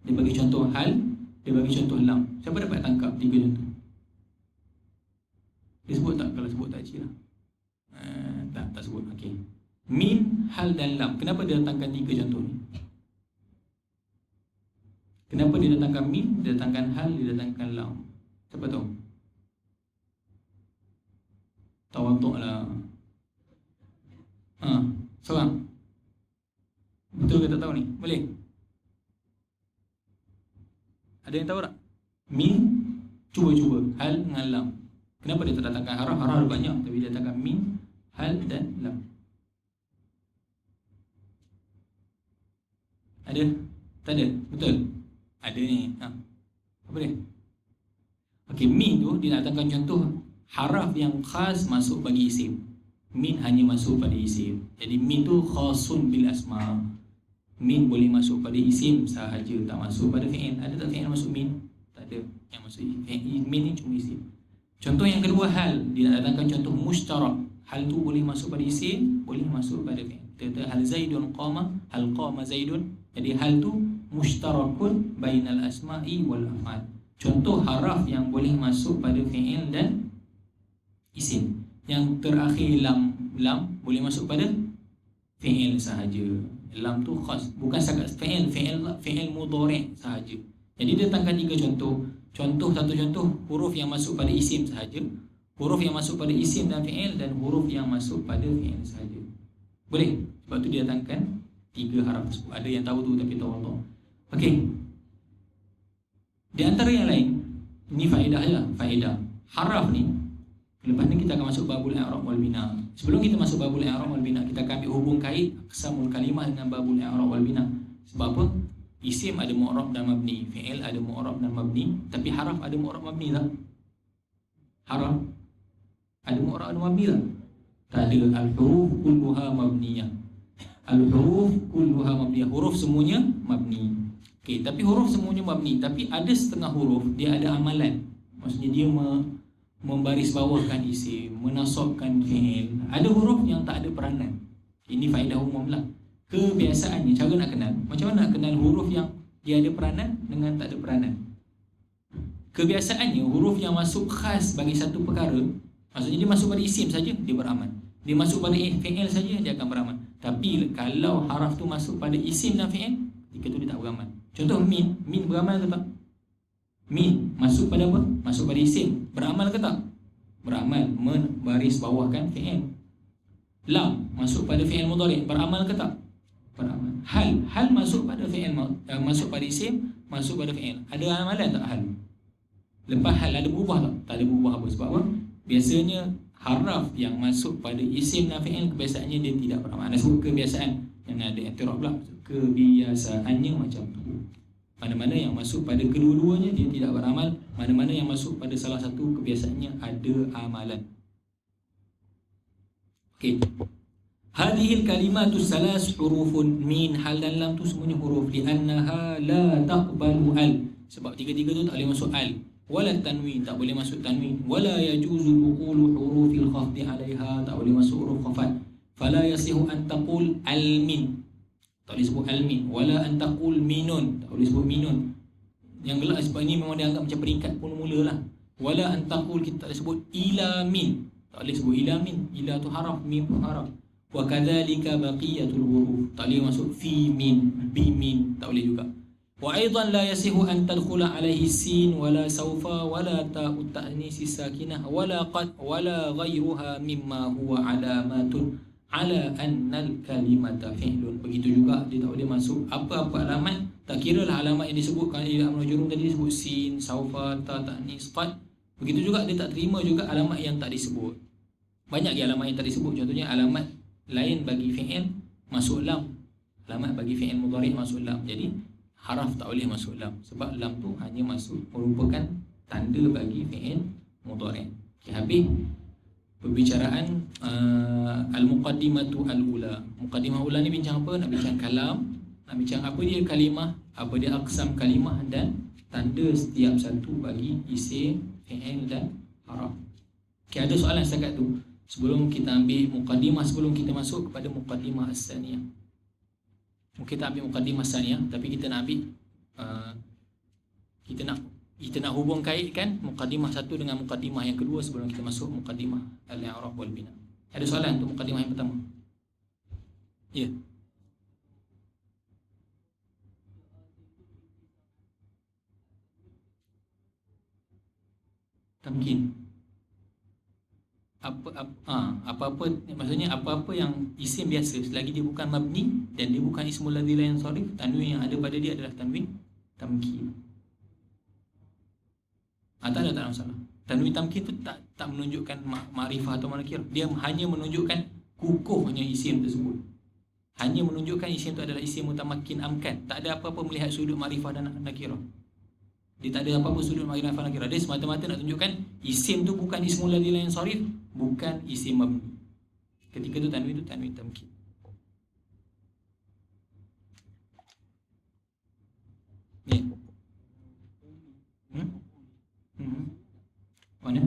dia bagi contoh hal, dia bagi contoh lam. Siapa dapat tangkap 3 contoh? Dia sebut tak? Kalau sebut tak cik lah. Tak sebut. Okey. Min, hal dan lam. Kenapa dia datangkan 3 contoh ni? Kenapa dia datangkan min, dia datangkan hal, dia datangkan lam? Siapa tahu? Tawaduk lah. Seorang. Betul ke tak tahu ni? Boleh? Ada yang tahu tak? Min, cuba-cuba. Hal dengan lam. Kenapa dia tak datangkan haraf? Haraf ada banyak, tapi dia datangkan min, hal dan lam. Ada? Tak ada? Betul? Ada ni. Apa dia? Okey, min tu dia datangkan contoh haraf yang khas masuk bagi isim. Min hanya masuk pada isim. Jadi min tu khasun bil asma. Min boleh masuk pada isim sahaja, tak masuk pada fi'il. Ada tak fi'il masuk min? Tak ada. Yang masuk fi'il, min ni cuma isim. Contoh yang kedua, hal. Dia datangkan contoh mushtarak. Hal tu boleh masuk pada isim, boleh masuk pada fi'il. Kita hal Zaidun qama, hal qama Zaidun. Jadi hal tu mushtarakun bainal asma'i wal af'al. Contoh haraf yang boleh masuk pada fi'il dan isim. Yang terakhir lam, lam boleh masuk pada fi'il sahaja. Lam tu khas, bukan sangat fi'il mudhari' sahaja. Jadi dia datangkan 3 contoh. Satu contoh huruf yang masuk pada isim sahaja, huruf yang masuk pada isim dan fi'il, dan huruf yang masuk pada fi'il sahaja. Boleh? Sebab tu dia datangkan 3 haraf tersebut. Ada yang tahu tu tapi tahu Allah. Okey. Di antara yang lain, Ini faedah je, faedah. Haraf ni, lepas ni kita akan masuk babul i'rab wal bina. Sebelum kita masuk babul i'rab wal bina, kita akan ambil hubung kait aqsamul kalimah dengan babul i'rab wal bina. Sebab apa? Isim ada mu'rab dan mabni, fi'il ada mu'rab dan mabni, tapi haraf ada mu'rab mabni tak? Haraf ada mu'rab dan mabni tak? Tak ada. Al-huruf kulluha mabniyah. Al-huruf kulluha mabniyah. Huruf semuanya mabni. Okey, tapi huruf semuanya mabni, tapi ada setengah huruf dia ada amalan. Maksudnya dia membaris bawahkan isim, menasabkan fi'il. Ada huruf yang tak ada peranan. Ini faedah umum lah. Kebiasaannya, cara nak kenal, macam mana nak kenal huruf yang dia ada peranan dengan tak ada peranan? Kebiasaannya, huruf yang masuk khas bagi satu perkara, maksudnya dia masuk pada isim saja, dia beramal. Dia masuk pada fi'il saja, dia akan beramal. Tapi kalau haraf tu masuk pada isim dan fi'il, ketika tu dia tak beramal. Contoh min beramal ke tak? Min masuk pada apa? Masuk pada isim, beramal ke tak? Beramal, membaris bawahkan fi'il. Lam masuk pada fi'il mudhari', beramal ke tak? Beramal. Hal masuk pada fi'il, masuk pada isim, masuk pada fi'il. Ada amalan tak hal? Lepas hal ada berubah tak? Tak ada berubah apa? Sebab apa? Biasanya haraf yang masuk pada isim dan fi'il, kebiasaannya dia tidak beramal. Ada sebut kebiasaan yang ada i'tirab pula. Kebiasaannya macam tu. Mana-mana yang masuk pada kedua-duanya dia tidak beramal. Mana-mana yang masuk pada salah satu, kebiasaannya ada amalan. Okey. Hadhil kalimatus salas hurufun, min, hal dan lam tu semuanya huruf, li'annaha la taqbalu al. Sebab tiga-tiga tu tak boleh masuk al. Wala tanwin, tak boleh masuk tanwin. Wala yajuzu dukhulu hurufil khafdi 'alaiha, tak boleh masuk huruf khafat. Fala yasihu an taqul al-min, tak boleh sebut al-min. Wala an taqul minun, tak boleh sebut minun. Yang gelak sebab ini memang dianggap macam peringkat pun mula lah. Wala an taqul, kita tak boleh sebut ila min, tak boleh sebut ila min. Ila tu haraf, min pun haraf. Wa kadzalika baqiyatul huruf, tak boleh masuk fi min, bi min, tak boleh juga. Wa aidan la yasihu an tadkhula alaihi sin wala saufa wala ta'ut ta'nis sakinah wala qad wala ghairuha mimma huwa alamatun ala annal kalimata fi'lun. Begitu juga dia tak boleh masuk apa-apa alamat, tak kira lah alamat yang disebutkan di dalam jurung tadi, disebut sin, saufa, ta, ta'nis, qad. Begitu juga dia tak terima juga alamat yang tak disebut. Banyak lagi alamat yang tak disebut. Contohnya alamat lain bagi fi'il masuk lam, alamat bagi fi'il mudhari' masuk lam. Jadi haraf tak boleh masuk lam, sebab lam tu hanya masuk merupakan tanda bagi fi'il mudhari'. Okay, habis perbicaraan al-muqaddimatu al-ula. Muqaddimah ula ni bincang apa? Nak bincang kalam, nak bincang apa dia kalimah, apa dia aqsam kalimah dan tanda setiap satu bagi isim, fi'il dan haraf. Okay, ada soalan setakat tu sebelum kita ambil muqaddimah, sebelum kita masuk kepada muqaddimah as-saniyah. Kita ambil muqaddimah as-saniyah, tapi kita nak ambil kita nak hubung kaitkan muqaddimah satu dengan muqaddimah yang kedua sebelum kita masuk muqaddimah al-i'rab wal bina. Ada soalan untuk muqaddimah yang pertama? Ya. Tamkin. Apa-apa maksudnya apa-apa yang isim biasa selagi dia bukan mabni dan dia bukan ismul ladzi la yansarif, tanwin yang ada pada dia adalah tanwin tamkin. Tak ada masalah. Tanwin tamkin tu tak menunjukkan ma'rifah atau nakirah. Dia hanya menunjukkan kukuhnya isim tersebut. Hanya menunjukkan isim tu adalah isim mutamakkin amkan. Tak ada apa-apa melihat sudut ma'rifah dan nakirah. Dia tak ada apa-apa sudut ma'rifah dan nakirah. Dia semata-mata nak tunjukkan isim tu bukan ismul ladzi la yansarif, bukan isim mabni. Ketika tu tanwin tamkin. Ni. Mana?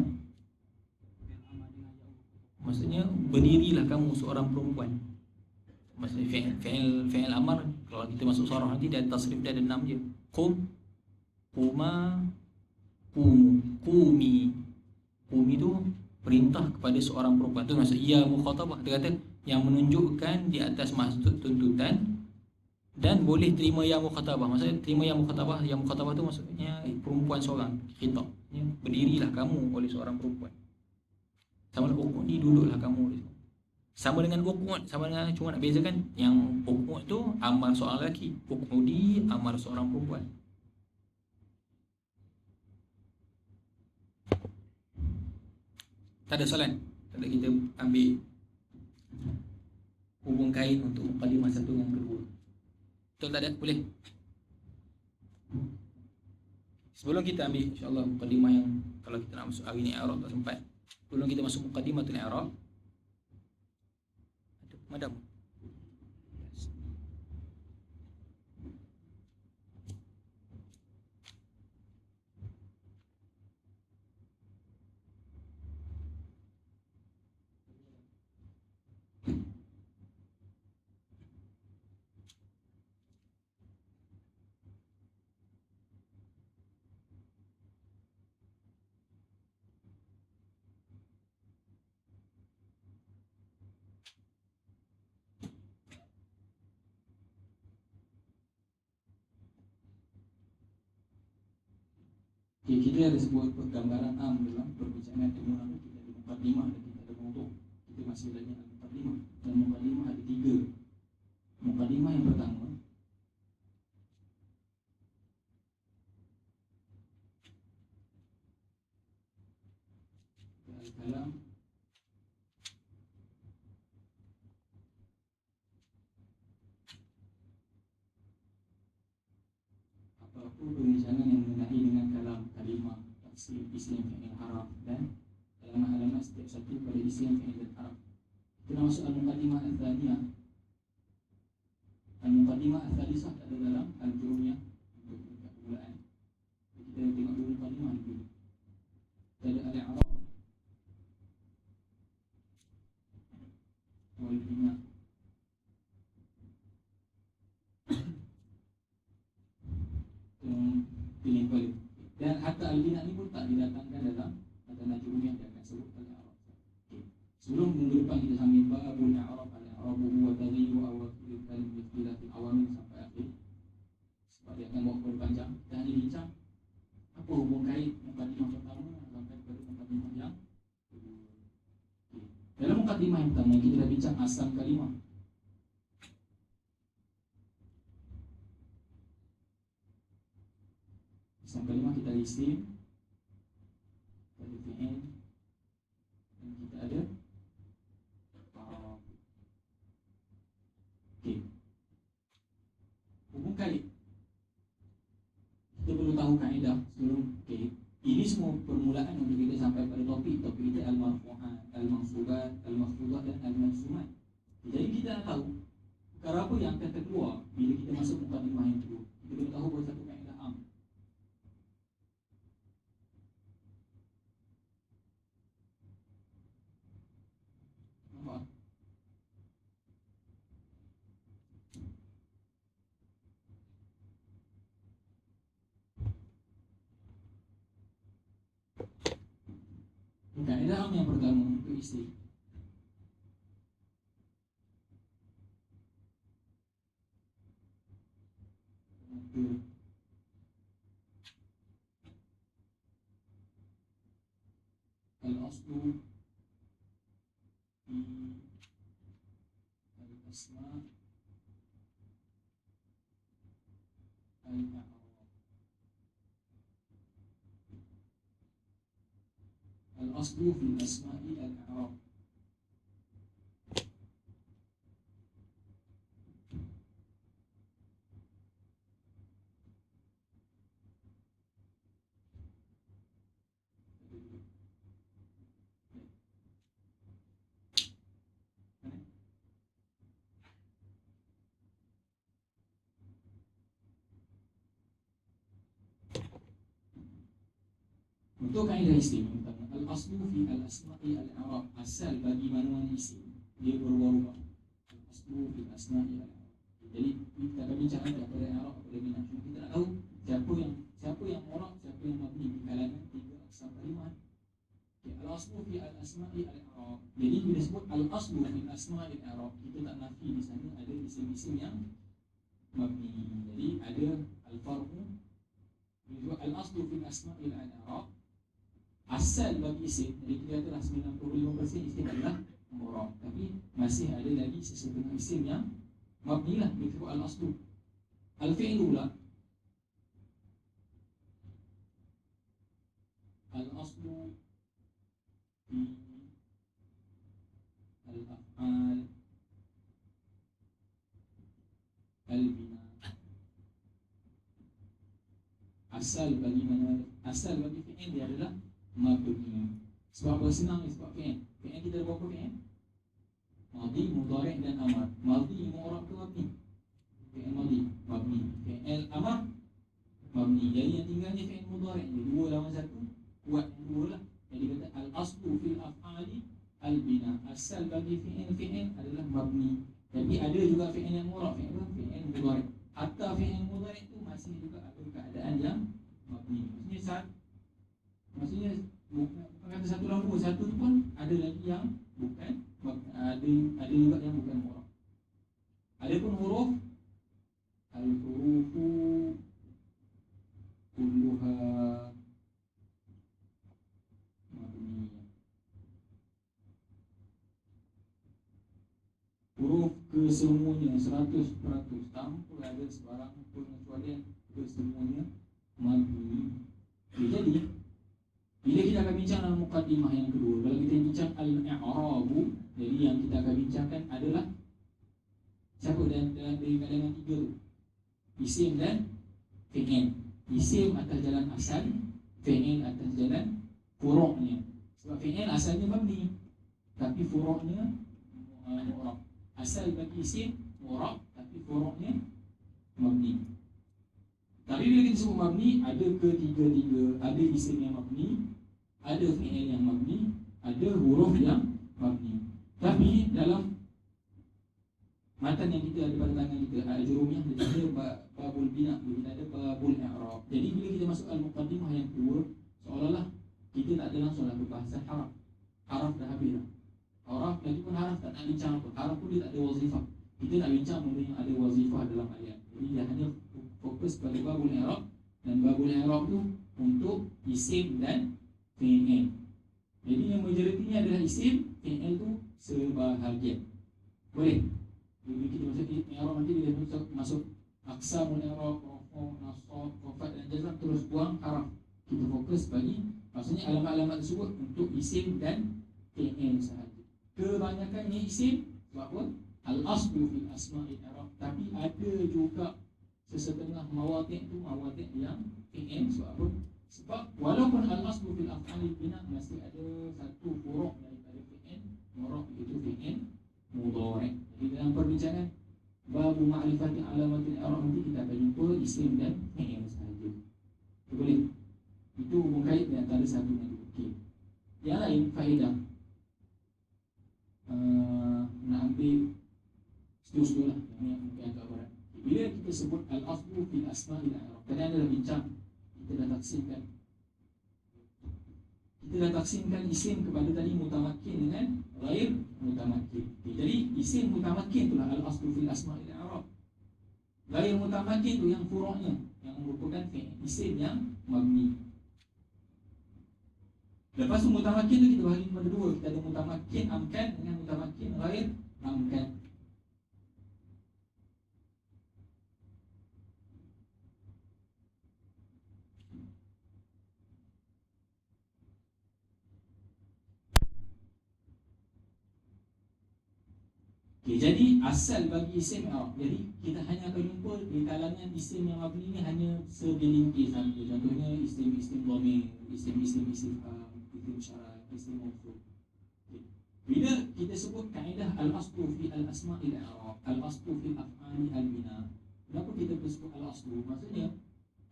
Maksudnya berdirilah kamu seorang perempuan. Maksudnya fi'il amar, kalau kita masuk surah nanti dia ada tasrif, dia ada 6 je. Qum, quma, qumu, qumi. Qumi tu perintah kepada seorang perempuan. Tu maksud ya mukhatabah. Dia kata yang menunjukkan di atas maksud tuntutan dan boleh terima ya mukhatabah. Maksudnya terima ya mukhatabah. Ya mukhatabah tu maksudnya perempuan seorang, khitab. Ya, berdirilah kamu oleh seorang perempuan. Sama dengan uqud ni, duduklah kamu. Sama dengan uqud, sama dengan, cuma nak bezakan yang uqud tu amar seorang lelaki, uqudi amar seorang perempuan. Tak ada soalan? Tak ada, kita ambil hubung kain untuk mukadimah satu dengan kedua. Betul tak ada? Boleh? Sebelum kita ambil insya-Allah mukadimah yang kalau kita nak masuk hari ni i'rab tak sempat. Sebelum kita masuk mukadimatul i'rab. Ada madam. Okay, kita ada sebuah gambaran dalam perbincangan ilmu nahu. Kita ada mukadimah dan kita ada mawdu'. Kita masih belajar mukadimah. Dan mukadimah ada 3. Mukadimah yang pertama, al-kalam apa-apa perbincangan yang mengenai dengan kalam, kalimah, tafsir, isim, fi'il, haraf dan alamat-alamat setiap satu pada isim, fi'il dan haraf. Kita masuk al-muqaddimah al-thaniyah. Al-muqaddimah al-thalisah tak ada dalam al-jurumiyah untuk permulaan. Kita tengok dulu muqaddimah dulu. Kita ada al-i'rab wal-bina. Pilih balik. Dan hatta al-bina ni pun tak didatangkan dalam kata jurumiyah, dia akan sebut al-i'rab. Okay. Sebelum minggu depan kita sambil babul i'rab, al-i'rab huwa taghyiru awaqil kalim bi ikhtilafil awamil sampai akhir. Sebab dia akan bawa berpanjang. Kita hanya bincang apa hubung kait mukadimah pertama sampai kepada mukadimah yang kedua. Okay. Dalam mukadimah yang pertama kita dah bincang asal kalimah. Asal kalimah kita ada isim, kita ada fi'il, dan kita ada okey. Hubung kait. Kita perlu tahu kaedah sebelum okey. Ini semua permulaan untuk kita sampai pada topik kita al-marfu'at, al-mansubat, al-makhfudat dan al-mansumat. Jadi kita nak tahu perkara apa yang akan terkeluar bila kita masuk mukadimah yang kedua. Kita perlu tahu bahawa satu kaedah am. Nampak? Kaedah am yang pertama untuk isim. Al-aslu fi al-asma' al-i'rab. Al-aslu fi al-asma'i al-i'rab. Untuk kaedah isim yang pertama, al-aslu fi al-asma'i al-i'rab. Asal bagi mana-mana isim dia berubah-ubah. Al-aslu fi al-asma'i al-i'rab. Jadi kita akan bincang apa dia i'rab, apa dia bina. Cuma kita nak tahu siapa yang mu'rab, siapa yang mabni di kalangan 3 aqsam kalimat. Okay, al-aslu fi al-asma'i al-i'rab. Jadi bila sebut al-aslu fi al-asma'i al-i'rab, kita tak nafi di sana ada isim-isim yang mabni. Jadi ada al-farqu. Al-aslu fi al-asma'i al-i'rab. Asal bagi isim, jadi kita katalah 95% isim adalah mu'rab. Tapi masih ada lagi sesetengah isim yang mabni lah, itu al-aslu. Al-fi'lu pula, al-aslu fi af'al al-bina. Asal bagi fi'il dia adalah mabni. Sebab apa senang ni? Sebab fi'il kita ada berapa fi'il? Madhi, mudhari' dan amar. Madhi mu'rab ke mabni? Fi'il madhi mabni. Fi'il amar mabni. Jadi yang tinggalnya fi'il mudhari'. Jadi dua lawan satu, buat yang dua lah. Jadi kata al-aslu fil af'ali al-bina. Asal bagi fi'il adalah mabni. Tapi ada juga fi'il yang mu'rab, fi'il mudhari'. Hatta fi'il mudhari' itu masih juga ada keadaan yang mabni. Maksudnya bukan kata satu lawan dua, satu tu pun ada lagi yang bukan, ada juga yang bukan mu'rab. Adapun huruf, al-hurufu kulluha mabniyah. Huruf kesemuanya 100% tanpa ada sebarang pengecualian, kesemuanya mabni. Jadi bila kita akan bincang dalam mukaddimah yang kedua, kalau kita bincang al-i'rabu, jadi yang kita akan bincangkan adalah siapa dari kalangan tiga tu? Isim dan fi'il. Isim atas jalan asal, fi'il atas jalan furuknya. Sebab fi'il asalnya mabni, tapi furuknya mu'rab. Asal bagi isim mu'rab, tapi furuknya mabni. Tapi bila kita sebut mabni, ada ketiga-tiga. Ada isim yang mabni, ada fi'il yang mabni, ada huruf yang mabni. Tapi dalam matan yang kita ada pada tangan kita, Al-Jurumiyah, kita ada babul bina, kita ada babul i'rab. Jadi bila kita masuk al-muqaddimah yang kedua, seolah-olah kita tak ada langsung lah perbahasan haraf. Haraf dah habis lah. Haraf lagi pun haraf tak nak bincang apa. Haraf pun dia tak ada wazifah. Kita nak bincang benda yang ada wazifah dalam ayat. Jadi dia hanya fokus pada babul i'rab, dan babul i'rab tu untuk isim dan fi'il. Jadi yang majoritinya adalah isim, fi'il tu sebahagian. Boleh? Bila kita masuk i'rab nanti bila masuk aqsamul i'rab, rafa', nasab, khafad dan jazm, terus buang haraf. Kita fokus bagi maksudnya alamat-alamat tersebut untuk isim dan fi'il sahaja. Kebanyakannya isim sebab apa? Al-aslu fil asma'il i'rab, tapi ada juga sesetengah mawadi' tu mawadi' yang fi'il. Sebab apa? Sebab walaupun al-aslu fil af'alil bina, masih ada satu furuk daripada fi'il mu'rab, iaitu fi'il mudhari'. Jadi dalam perbincangan babu ma'rifati alamatil i'rab nanti kita akan jumpa isim dan fi'il sahaja. Boleh? Itu hubung kait di antara satu dan dua. Okey. Yang lain faedah nak ambil seterusnya lah, yang mungkin agak berat. Bila kita sebut al-aslu fil asma'il i'rab, tadi anda dah bincang, kita dah taksimkan isim kepada tadi mutamakkin dengan ghair mutamakkin. Jadi isim mutamakkin itulah al-aslu fil asma'il i'rab. Ghair mutamakkin tu yang furuknya, yang merupakan fi'il, isim yang mabni. Lepas tu mutamakkin tu kita bahagi kepada dua. Kita ada mutamakkin amkan dengan mutamakkin ghair amkan. Okay, jadi asal bagi isim i'rab. Jadi kita hanya akan jumpa di kalangan isim yang mabni ni hanya segelintir saja. Contohnya isim dhamir, isim istifham, isim syarat, isim mawsul. Okay. Bila kita sebut kaedah al-aslu fi al-asma'il i'rab, al-aslu fi af'ali al-bina. Kenapa kita sebut al-aslu? Maksudnya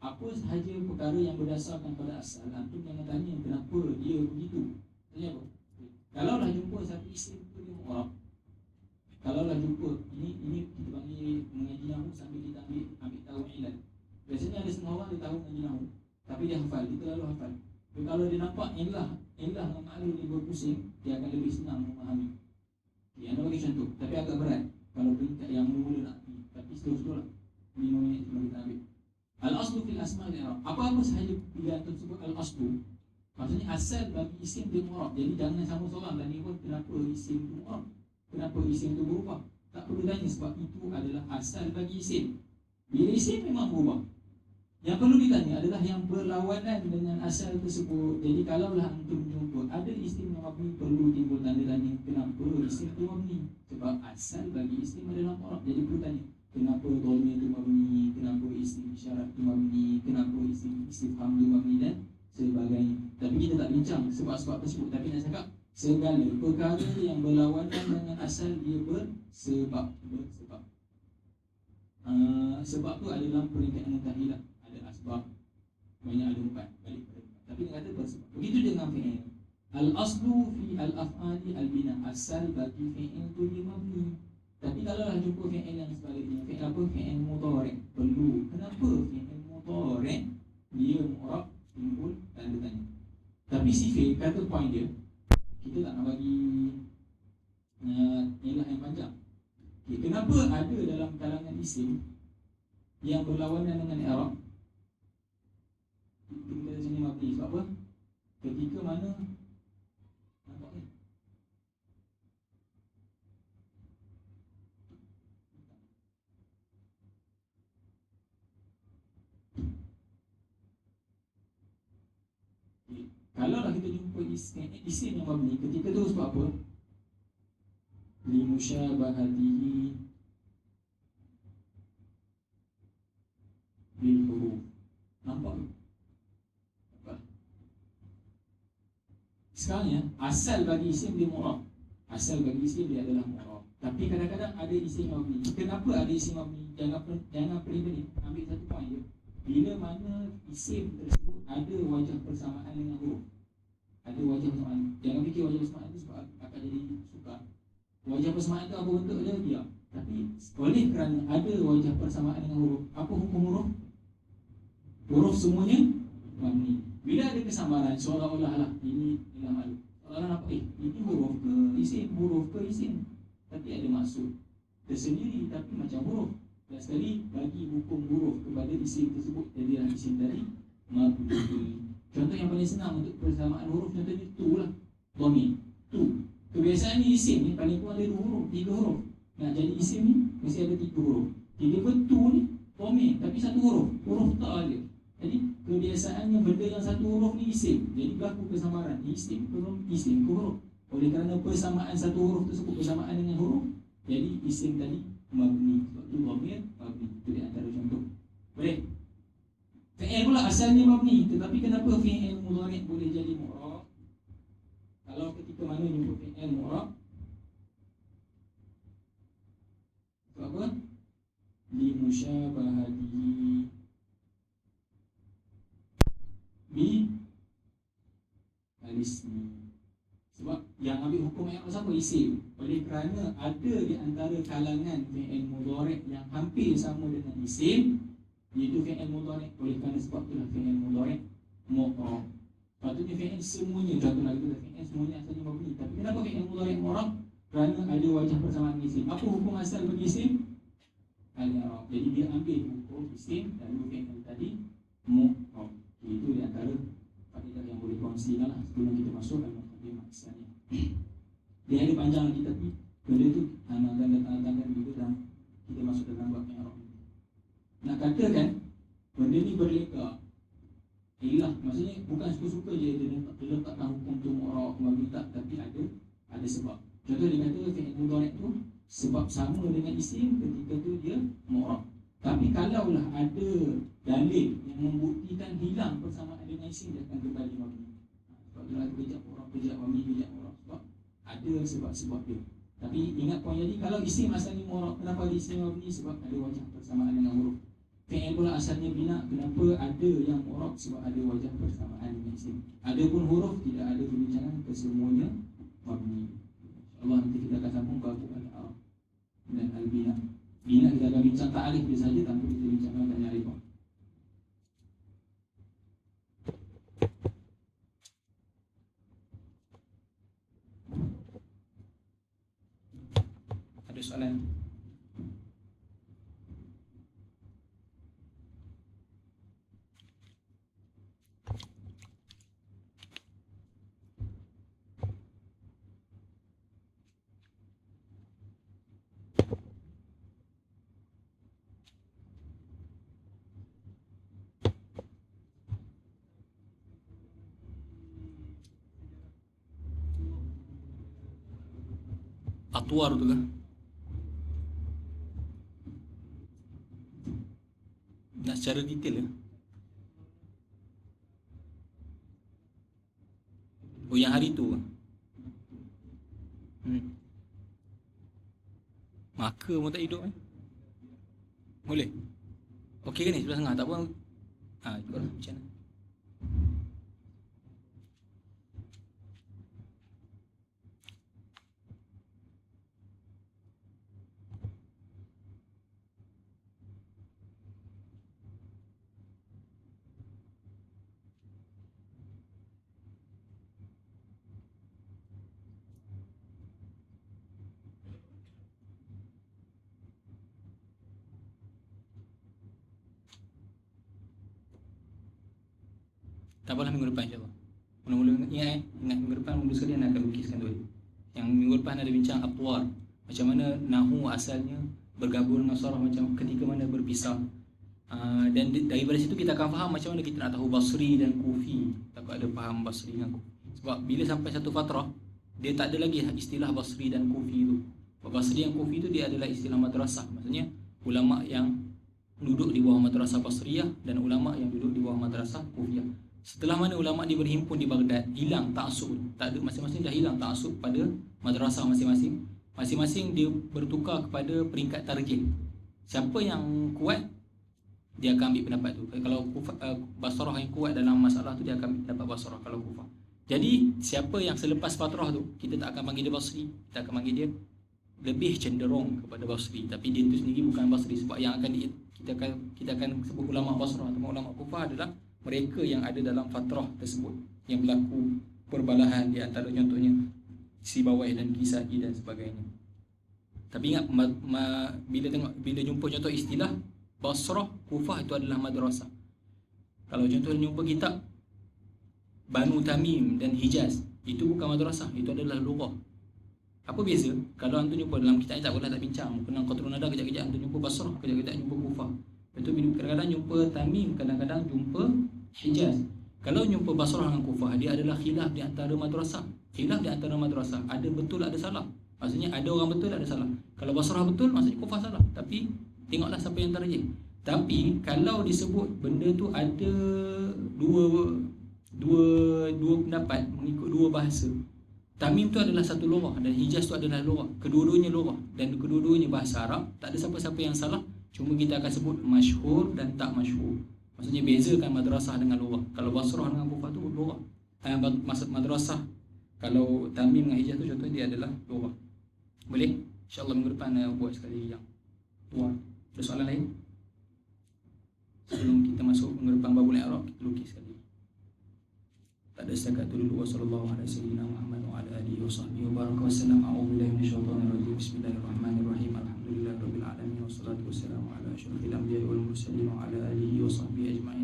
apa sahaja perkara yang berdasarkan pada asal, antum jangan tanya kenapa dia begitu. Tanya apa? Okay. Kalau dah jumpa satu isim tu dia mu'rab, kalau dah jumpa, ini kita panggil mengaji nahwu sambil kita ambil tahu ilat. Biasanya ada setengah orang dia tahu mengaji nahwu, tapi dia hafal, kita lalu hafal. Tapi kalau dia nampak ilah dengan maklum dia berpusing, dia akan lebih senang memahami. Okay, anda bagi contoh, tapi agak berat kalau peringkat yang mula nak pergi. Tapi seterusnya lah 5 minit sebelum kita ambil. Al-aslu fil asma'il i'rab. Apa-apa sahaja bila antum sebut al-aslu, maksudnya asal bagi isim dia mu'rab. Jadi jangan sama seorang dan ni pun kenapa isim tu mu'rab, kenapa isim itu berubah. Tak perlu tanya sebab itu adalah asal bagi isim. Bila isim memang berubah. Yang perlu ditanya adalah yang berlawanan dengan asal tersebut. Jadi kalaulah antum jumpa ada isim yang mabni, perlu timbul tanda tanya, kenapa isim itu mabni? Sebab asal bagi isim adalah mu'rab. Jadi perlu tanya, kenapa dhamir itu mabni, kenapa isim isyarat itu mabni, kenapa isim istifham itu mabni dan sebagainya. Tapi kita tak bincang sebab-sebab tersebut. Tapi nak cakap segala perkara yang berlawanan dengan asal dia bersebab. Sebab tu ada dalam peringkat mutahilah. Ada asbab, banyak ada empat, balik pada empat. Tapi dia kata bersebab. Begitu dengan fi'il. Al-aslu fi al-af'ali al-bina. Asal bagi fi'il tu dia mabni. Tapi kalau lah jumpa fi'il yang sebaliknya, fi'il apa? Fi'il mudhari'. Perlu. Kenapa fi'il mudhari' dia mu'rab, timbul tanda tanya. Tapi si fi'il kata point dia, kita tak nak bagi ilah yang panjang. Okay, kenapa ada dalam kalangan isim yang berlawanan dengan i'rab? Kita sini mabni. Sebab apa? Ketika mana nampak ni? Okay. Kalau lah kita jumpa isim yang mabni, ketika tu sebab apa? Limusyabahatihi bil huruf. Nampak tak? Sekarang ya, asal bagi isim dia mu'rab. Asal bagi isim dia adalah mu'rab. Tapi kadang-kadang ada isim mabni. Kenapa ada isim mabni? Jangan peribad ni. Ambil satu poin je. Bila mana isim tersebut ada wajah persamaan dengan huruf. Ada wajah persamaan. Jangan fikir wajah persamaan itu sebab akan jadi sukar. Wajah persamaan itu apa bentuk dia? Diam. Tapi oleh kerana ada wajah persamaan dengan huruf, apa hukum huruf? Huruf semuanya mabni. Bila ada kesamaran, seolah-olah lah ini ialah malu. Seolah-olah nampak, ini huruf ke isim, huruf ke isim. Tapi ada maksud tersendiri, tapi macam huruf. Dan sekali bagi hukum huruf kepada isim tersebut, jadilah isim dari mabni. Contoh yang paling senang untuk persamaan huruf, contohnya tu lah, dhamir, tu. Kebiasaannya isim ni paling kurang ada 2 huruf, 3 huruf. Nak jadi isim ni mesti ada 3 huruf. Tiga tu ni dhamir, tapi 1 huruf, huruf ta je. Jadi kebiasaannya benda yang 1 huruf ni isim. Jadi berlaku persamaran isim ke huruf. Oleh kerana persamaan 1 huruf tersebut bersamaan dengan huruf, jadi isim tadi mabni. Sebab tu dhamir mabni. Itu di antara contoh. Boleh? Fi'il pula asalnya mabni, tetapi kenapa fi'il mudhari' boleh jadi mu'rab? Kalau ketika mana jumpa fi'il mu'rab, sebab apa? Limusyabahatihi bi al-ismi. Sebab yang ambil hukum i'rab siapa? Isim. Oleh kerana ada di antara kalangan fi'il mudhari' yang hampir sama dengan isim, iaitu fi'il mudhari'. Oleh kerana sebab itulah fi'il mudhari' mu'rab. Patutnya fi'il semuanya, contoh lagi tu fi'il semuanya asalnya mabni. Tapi kenapa fi'il mudhari' mu'rab? Kerana ada wajah persamaan isim. Apa hukum asal bagi isim? Al-i'rab. Jadi dia ambil hukum isim lalu fi'il tadi mu'rab. Itu di antara faedah yang boleh kongsi lah sebelum kita masuk al-muqaddimah asalnya. Dia ada panjang lagi tapi benda tu akan datang juga dalam kita masuk dalam bab i'rab. Nak katakan benda ni berleka, ilah maksudnya bukan suka-suka je dia letakkan hukum tu mu'rab mabni tak, tapi ada sebab. Contoh dia kata fi'il mudhari' tu sebab sama dengan isim, ketika tu dia mu'rab. Tapi kalaulah ada dalil yang membuktikan hilang persamaan dengan isim, dia akan kembali mabni. Sebab tu ada kejap mu'rab, kejap mabni, kejap mu'rab. Sebab ada sebab-sebab dia. Tapi ingat poin tadi, kalau isim asalnya mu'rab, kenapa isim mabni? Sebab ada wajah persamaan dengan huruf. Fi'il pula asalnya bina, kenapa ada yang mu'rab? Sebab ada wajah persamaan dengan isim. Adapun huruf tidak ada perbincangan, kesemuanya mabni. InsyaAllah nanti kita akan sambung bab al-i'rab dan al-bina. Bina kita akan bincang ta'alif dia saja tanpa kita bincangkan banyak ribah. Ada soalan? Atwar tu kan? Nak secara detail ke? Oh, yang hari tu ke? Maka pun tak hidup Boleh? Okey ke ni? 11.30 tak apa. Ikutlah macam mana. Tak apalah, minggu depan insyaAllah. Mula-mula ingat minggu depan mula sekali anak akan lukiskan tu. Yang minggu depan ada bincang Atwar, macam mana Nahu asalnya bergabung dengan Sarah, macam ketika mana berpisah. Dan daripada situ kita akan faham macam mana kita nak tahu Basri dan Kufi. Takut ada faham Basri dengan Kufi. Sebab bila sampai satu fatrah, dia tak ada lagi istilah Basri dan Kufi tu. Basri dan Kufi tu dia adalah istilah madrasah. Maksudnya ulama yang duduk di bawah madrasah Basriyah dan ulama yang duduk di bawah madrasah Kufiyah. Setelah mana ulama dia berhimpun di Baghdad, hilang ta'assub. Tak ada, masing-masing dah hilang ta'assub pada madrasah masing-masing. Masing-masing dia bertukar kepada peringkat tarjih. Siapa yang kuat, dia akan ambil pendapat tu. Kalau Basrah yang kuat dalam masalah tu, dia akan ambil pendapat Basrah. Kalau Kufah, jadi siapa yang selepas fatrah tu, kita tak akan panggil dia Basri, kita akan panggil dia lebih cenderung kepada Basri. Tapi dia tu sendiri bukan Basri. Sebab yang akan kita akan sebut ulama Basrah atau ulama Kufah adalah mereka yang ada dalam fatrah tersebut, yang berlaku perbalahan di antara, contohnya Sibawai dan Kisai dan sebagainya. Tapi ingat, bila jumpa contoh istilah Basrah, Kufah, itu adalah madrasah. Kalau contohnya jumpa kitab Banu Tamim dan Hijaz, itu bukan madrasah, itu adalah lughah. Apa beza? Kalau antum jumpa dalam kitab ni, tak boleh tak bincang, kenang Qatrun Nada, kejap-kejap antum jumpa Basrah, kejap-kejap jumpa Kufah. Lepas tu kadang-kadang jumpa Tamim, kadang-kadang jumpa Hijaz. Kalau jumpa Basrah dengan Kufah, dia adalah khilaf di antara madrasah. Khilaf di antara madrasah, ada betul ada salah. Maksudnya ada orang betul ada salah. Kalau Basrah betul, maksudnya Kufah salah. Tapi tengoklah siapa yang tarjih. Tapi kalau disebut benda tu ada dua pendapat mengikut dua bahasa, Tamim tu adalah satu lughah dan Hijaz tu adalah lughah. Kedua-duanya lughah dan kedua-duanya bahasa Arab. Tak ada siapa-siapa yang salah. Cuma kita akan sebut masyhur dan tak masyhur. Maksudnya bezakan madrasah dengan lughah. Kalau Basrah dengan Kufah tu lughah. Maksud madrasah, kalau Tamim dengan Hijaz tu contohnya dia adalah lughah. Boleh? InsyaAllah minggu depan buat sekali yang tua. Ada soalan lain? Sebelum kita masuk minggu depan babul i'rab, kita lukis sekali. Tak ada setakat itu dulu. Wassalamualaikum warahmatullahi wabarakatuh. Bismillahirrahmanirrahim. Alhamdulillahirabbil alamin wassalatu wassalamu ala asyrofil anbiya'i wal mursalin wa ala alihi wa sahbihi ajma'in.